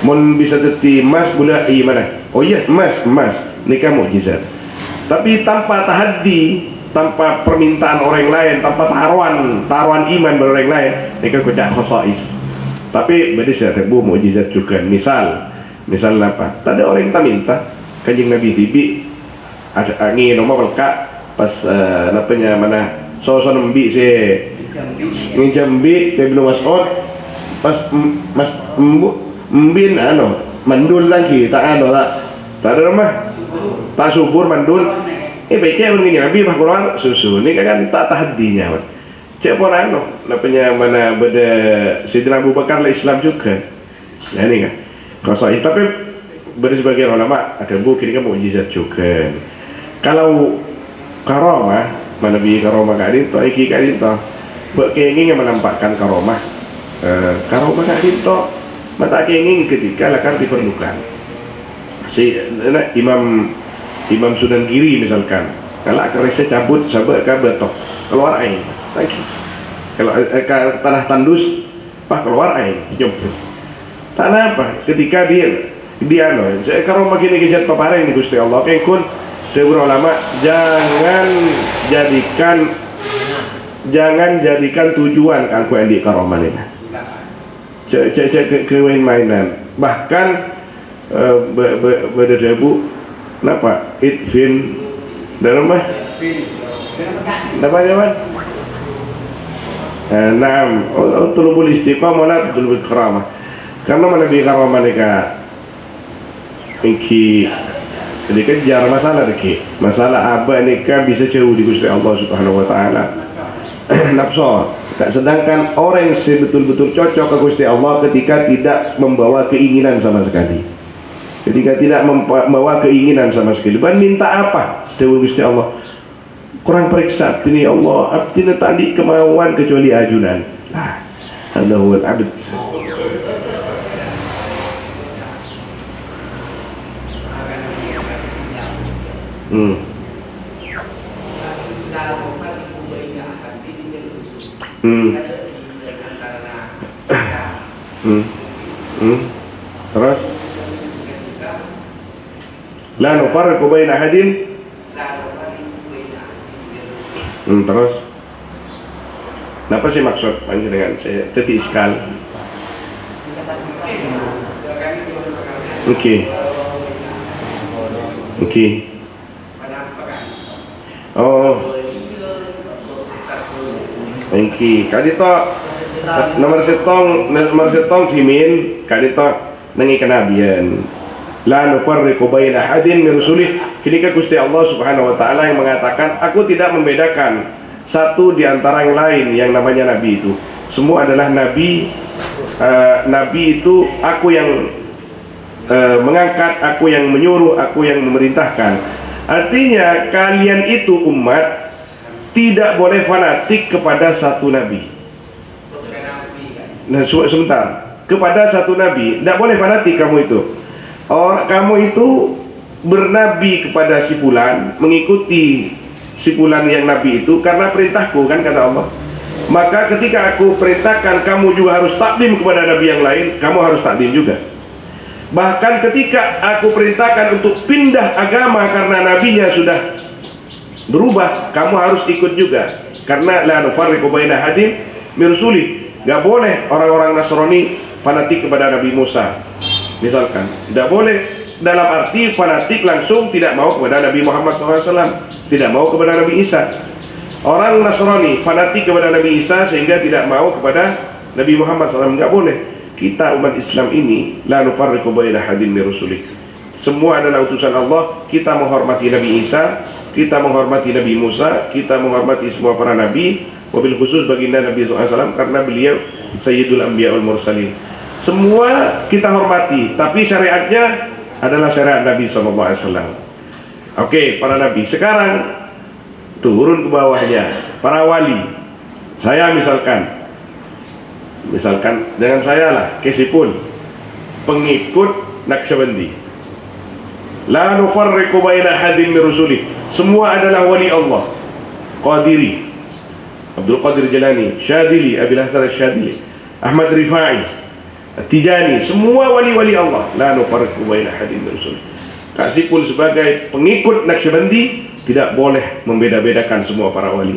mun bisa teti emas boleh mana? Oh iya emas nikah mukjizat. Tapi tanpa tahaddi, tanpa permintaan orang lain, tanpa taruhan iman pada orang lain, nikah kocak khasais. Tapi beda saya tebu mukjizat juga. Misal apa? Tak ada orang yang tak minta. Kanjeng Nabi tibi ada angin nomor belkak pas mana so nembi se nginjambi saya belum masuk pas mas mbin mandul lagi tak ada rumah tak subur mandul baiknya begini Nabi bah keluar susu ni kan tak tahdinya cek pun mana beda Sayyidina Abu Bakar lah Islam juga ya ni kan kalau tapi beri sebagian ulama ada kini kan mukjizat juga. Kalau karamah mana bi karomah kat dito, iki kat dito. Buat kenging yang menampakkan karomah. Karomah kat dito, mata kenging ketika akan diperlukan. Imam Sunan Giri misalkan, kalau akan cabut sahabat ke betok, keluar air. Kalau tanah tandus, keluar air, jemput. Tanah apa? Ketika dia karomah gini kejat papareng di Gusti Allah, kengkun. Seorang ulama jangan jadikan tujuan aku yang di karamah ini. Cek mainan. Bahkan berdebu kenapa? Itfin dan apa? Namanya apa? Naam. Tulubul istiqamah wala tulubul karamah. Karena mana bi karamah mereka iki dikejar masalah apa nikah bisa jauh di Gusti Allah Subhanahu wa taala. Nafsu. Sedangkan orang yang betul-betul cocok ke Gusti Allah ketika tidak membawa keinginan sama sekali. Ketika tidak membawa keinginan sama sekali. Ban minta apa? Dewa Gusti Allah. Kurang periksa ini Allah, artinya tadi kemauan kecuali ajunan. Allahul abd. Terus la nufarriqu baina ahadin. Terus apa sih maksud dengan saya tadi iskal? Okey. Oh. Engki kadito nomor setong simin kadito nangi kenabian. La nufarriqu baina ahadin min rusulih. Ketika Gusti Allah Subhanahu wa taala yang mengatakan, aku tidak membedakan satu di antara yang lain yang namanya nabi itu. Semua adalah nabi. Nabi itu aku yang mengangkat, aku yang menyuruh, aku yang memerintahkan. Artinya kalian itu umat tidak boleh fanatik kepada satu nabi. Nah, sebentar. Kepada satu nabi, tidak boleh fanatik kamu itu. Kamu itu bernabi kepada si fulan, mengikuti si fulan yang nabi itu karena perintahku, kan kata Allah. Maka ketika aku perintahkan kamu juga harus taklim kepada nabi yang lain, kamu harus taklim juga. Bahkan ketika aku perintahkan untuk pindah agama karena nabinya sudah berubah, kamu harus ikut juga. Karena la nufarriqu baina ahadin min rusuli. Gak boleh orang-orang Nasrani fanatik kepada Nabi Musa, misalkan. Tidak boleh dalam arti fanatik langsung tidak mau kepada Nabi Muhammad SAW, tidak mau kepada Nabi Isa. Orang Nasrani fanatik kepada Nabi Isa sehingga tidak mau kepada Nabi Muhammad SAW. Gak boleh. Kita umat Islam ini la nufarriqu baina ahadin min rusuli. Semua adalah utusan Allah. Kita menghormati Nabi Isa, kita menghormati Nabi Musa, kita menghormati semua para nabi. Wabil khusus baginda Nabi SAW karena beliau Sayyidul Anbiya wal Mursalin. Semua kita hormati, tapi syariatnya adalah syariat Nabi SAW. Oke, para nabi. Sekarang turun ke bawahnya para wali. Saya misalkan dengan saya lah, Kesipul, pengikut Naqsyabandi. La nufarriqu baina ahadin min rusuli. Semua adalah wali Allah. Qadiri, Abdul Qadir Jalani, Syadili, Abil Hasan Syadili, Ahmad Rifai, Tijani, semua wali-wali Allah. La nufarriqu baina ahadin min rusuli. Kak Sipul sebagai pengikut Naqsyabandi tidak boleh membeda-bedakan semua para wali.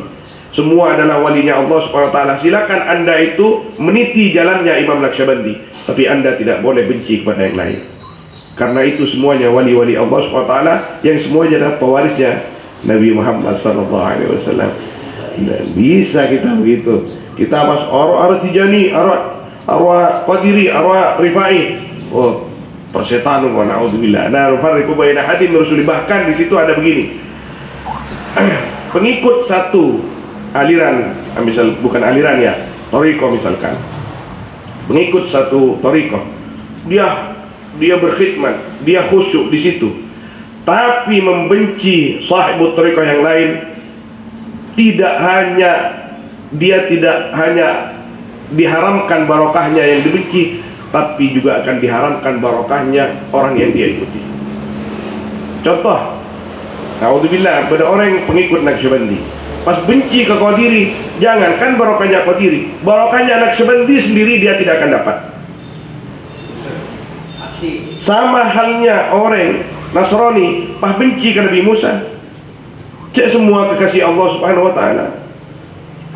Semua adalah walinya Allah Subhanahu wa taala. Silakan Anda itu meniti jalannya Imam Naqsyabandi, tapi Anda tidak boleh benci kepada yang lain. Karena itu semuanya wali-wali Allah Subhanahu wa taala yang semuanya adalah pewarisnya Nabi Muhammad sallallahu alaihi wasallam. Dan bisa kita begitu. Kita mas arwah Tijani, arwah Qadiri, arwah Rifai. Oh, persetan wa naudzubillah. Nah, nufarriqu baina ahadin min rusuli. Bahkan di situ ada begini. Pengikut satu aliran, misal bukan aliran ya, thariqah misalkan. Pengikut satu thariqah. Dia berkhidmat, dia khusyuk di situ. Tapi membenci sahibut thariqah yang lain. Dia tidak hanya diharamkan barokahnya yang dibenci, tapi juga akan diharamkan barokahnya orang yang dia ikuti. Contoh, naudzubillah, pada orang yang pengikut Naqsyabandi, pas benci ke Qadiri, jangankan barokahnya Qadiri, barokahnya Naqsyabandi sendiri dia tidak akan dapat. Sama halnya orang Nasrani pas benci ke Nabi Musa. Cek semua kekasih Allah Subhanahu wa taala.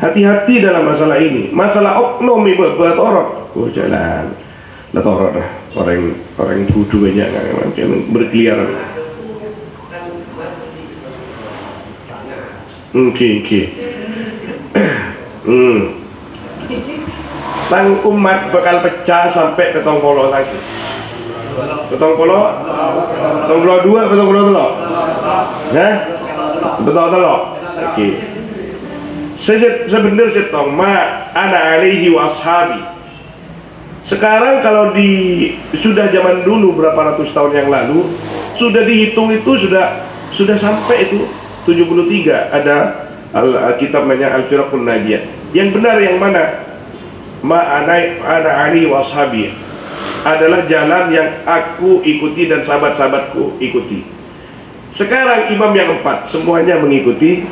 Hati-hati dalam masalah ini. Masalah oknum buat orang. Oh jalan. Lah orang bodoh banyak kan berkeliaran. Oke. Sang umat bakal pecah sampai ke Tongkolo lagi. Ke Tongkolo 2, ke Tongkolo 3. Nah? Betul. Oke. Sebenarnya setong ana alaihi wa ashabi. Sekarang kalau sudah zaman dulu berapa ratus tahun yang lalu sudah dihitung itu sudah sampai itu 73 ada kitab namanya Al-Firaqun Najiyah. Yang benar yang mana? Ana alaihi wa ashabi adalah jalan yang aku ikuti dan sahabat-sahabatku ikuti. Sekarang imam yang 4 semuanya mengikuti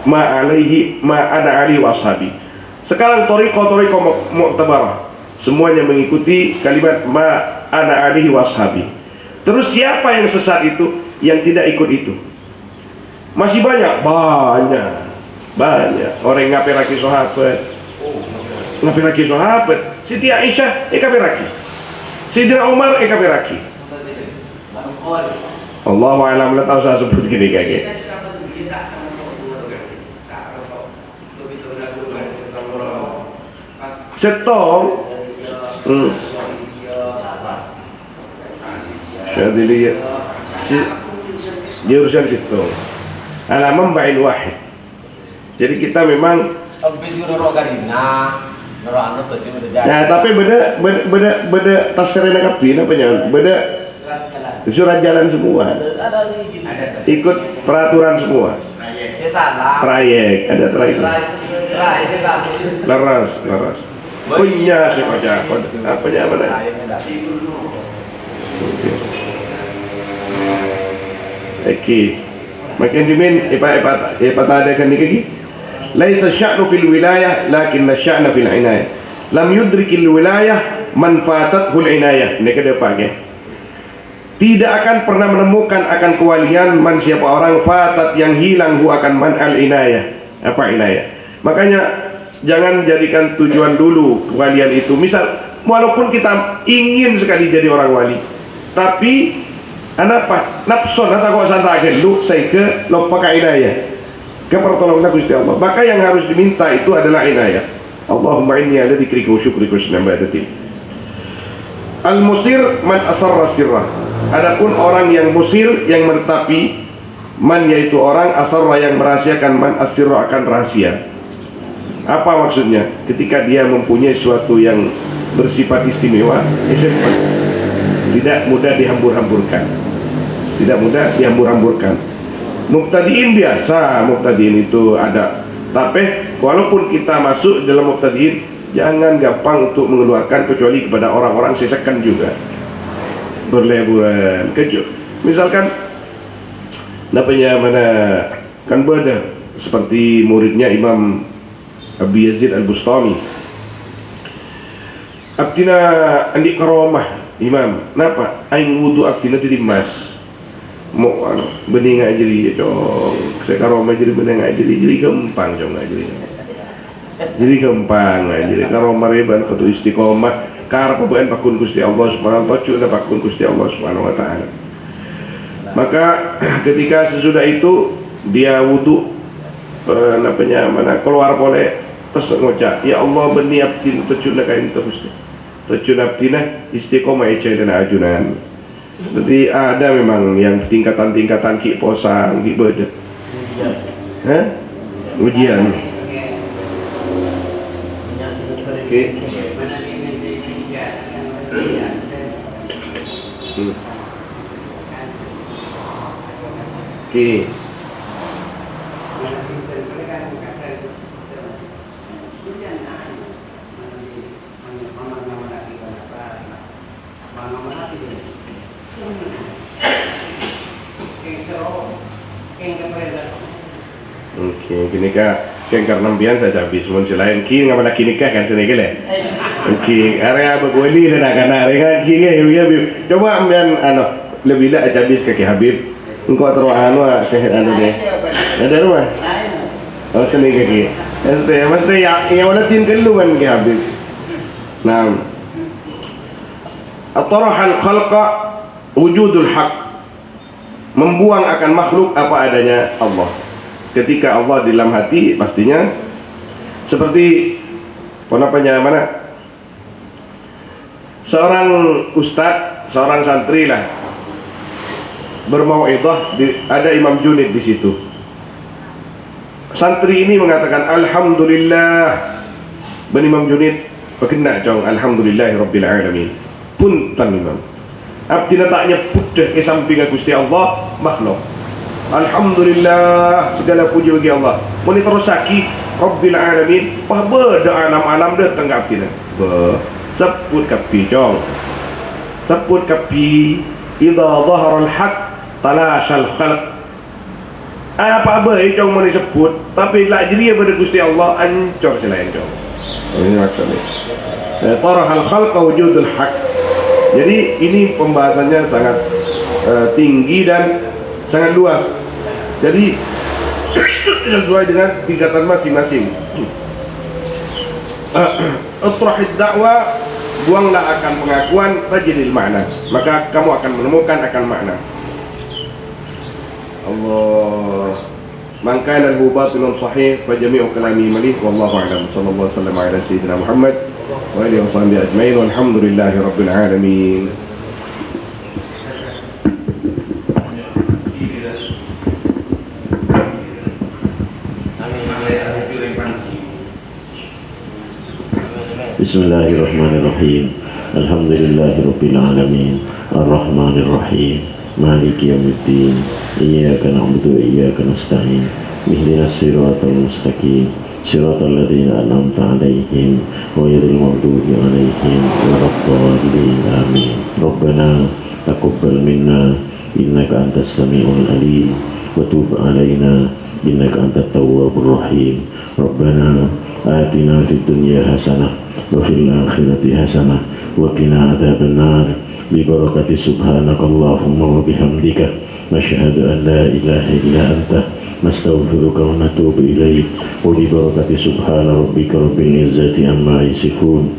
ana alaihi washabi. Sekarang thariqah mu'tabarah semuanya mengikuti kalimat ana alaihi washabi. Terus siapa yang sesat itu? Yang tidak ikut itu? Masih banyak orang yang ngapiraki sahabat. Siti Aisyah ngapiraki. Sidina Umar ngapiraki. Allah a'lam, tahu saya sebut gini kayak. Setong Syadiliyah dia urusan situ alaman ba'il wahid. Jadi kita memang nah tapi beda tasirina kabin apa jangan beda Surat jalan semua. Ada izin. Ikut peraturan semua. Ya salah. Trayek, ada trayek. Trayek itu Laras. Punya siapa jago? Apanya mana? Oke. Makin dimin ipa ada kan lagi. Laisa sya'nu fil wilayah lakin sya'na fil inayah. Lam yudrikil wilayah man fatathu al inayah. Ini ke depan ya. Tidak akan pernah menemukan akan kewalian man siapa orang fatat yang hilang hu akan man al inayah. Apa inayah? Makanya jangan jadikan tujuan dulu kewalian itu. Misal, walaupun kita ingin sekali jadi orang wali, tapi apa? Nafsun atau kok santai lu saya ke lupa inayah. Kepertolongan Gusti Allah. Maka yang harus diminta itu adalah inayah. Allahumma inni ala dzikrika wa syukrika wa husni ibadatik. Al-musir man asarra sirrah. Adapun orang yang musir, yang menetapi, man yaitu orang, asarra yang merahasiakan, man asirra akan rahasia. Apa maksudnya? Ketika dia mempunyai sesuatu yang bersifat istimewa, tidak mudah dihambur-hamburkan. Tidak mudah dihambur-hamburkan. Mubtadiin biasa, mubtadiin itu ada. Tapi walaupun kita masuk dalam mubtadiin, jangan gampang untuk mengeluarkan kecuali kepada orang-orang sesekan juga. Berlebihan, kejut. Misalkan, namanya mana kan berada seperti muridnya Imam Abu Yazid Al-Bustami. Abdina andi karomah Imam, napa? Aing wudu abdina di mas. Mau bening aja jadi cong. Saya karomah jadi bening aja jadi gampang cong aja jadi gampang aja. Karomah reban atau istiqomah. Karena pemberian pakun Gusti Allah Subhanahu wa taala, pakun Gusti Allah Subhanahu wa taala. Maka ketika sesudah itu dia wudu, namanya mana keluar boleh terus ngocak, ya Allah beni abdin tercuna kain terus. Tercuna abdina istiqomah ecai dan ajunan. Jadi ada memang yang tingkatan-tingkatan ki posang, ki beda. Hah? Ujian. Oke. Oke. Oke, gini kak, kengkar nambian saya habis mun selain ki ngamana kini kak kan sini gele. Oke, area begoli dan akan area ki ya coba ambian lebih dah habis kaki Habib. Engkau terus sehat deh. Ada rumah. Oh sini kaki. Mesti yang mana tin keluan ki Habib. Nah. Atarahal khalqa wujudul haq. Membuang akan makhluk apa adanya Allah. Ketika Allah di dalam hati pastinya seperti mana seorang ustadz, seorang santri lah bermau'idhah, ada Imam Junaid di situ. Santri ini mengatakan alhamdulillah, ben Imam Junaid berkena jong alhamdulillahirabbil alamin. Punten Imam. Abdi letaknya pudah ke samping Gusti Allah makhluk. Alhamdulillah, segala puji bagi Allah. Muni terus sakit Rabbil alamin. Wah beda alam-alam datang ke abdi. Sebut kapi jong. Sebut kapi idza dhahara al-haq talashal khalq. Apa jong muni sebut, tapi la jadi pada Gusti Allah ancor selain jong. Ini maksudnya. Tarahal khalq wujudul haq. Jadi ini pembahasannya sangat tinggi dan sangat luas. Jadi sesuai dengan tingkatan masing-masing. Utrahid dakwah, buanglah akan pengakuan tajidil makna, maka kamu akan menemukan akan makna. Allah. Man kana lahu batilun sahih fa jami'u kalami malih wallahu a'lam. Sallallahu alaihi wasallam ala sayyidina Muhammad wa alihi wasahbihi ajma'in walhamdulillahi rabbil alamin. Bismillahirrahmanirrahim. Alhamdulillahirabbil alamin. Ar-Rahmanir Rahim, Maliki Yawmiddin, Iyyaka na'budu wa iyyaka nasta'in, ihdinas siratal mustaqim, siratal ladzina an'amta 'alaihim, ghairil maghdubi 'alaihim waladdallin. Amin. Rabbana taqabbal minna innaka antas samiul alim wa tub 'alaina innaka antat tawwabur rahim. Rabbana atina fid dunya hasanah wa fil akhirati hasanah wa qina adzabannar. Bi barakati subhanakallahumma wa bihamdika nashhadu an la ilaha illa anta nastaghfiruka wa natubu ilaik. Wa bi barakati subhana rabbika rabbil izzati amma yasifun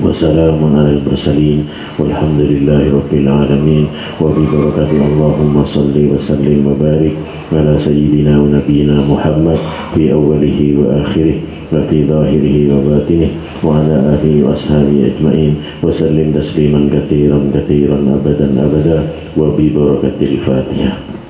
wa salamun alal mursalin walhamdulillahi rabbil alamin. Wa bi barakati Allahumma salli wa sallim wa barik ala sayyidina wa nabiyyina Muhammad fi awwalihi wa akhirih wa fi zahirihi wa batinihi wa ala alihi wa ashabihi ajma'in wa sallim tasliman katsiran abadan abada wa bi barakatil Fatihah.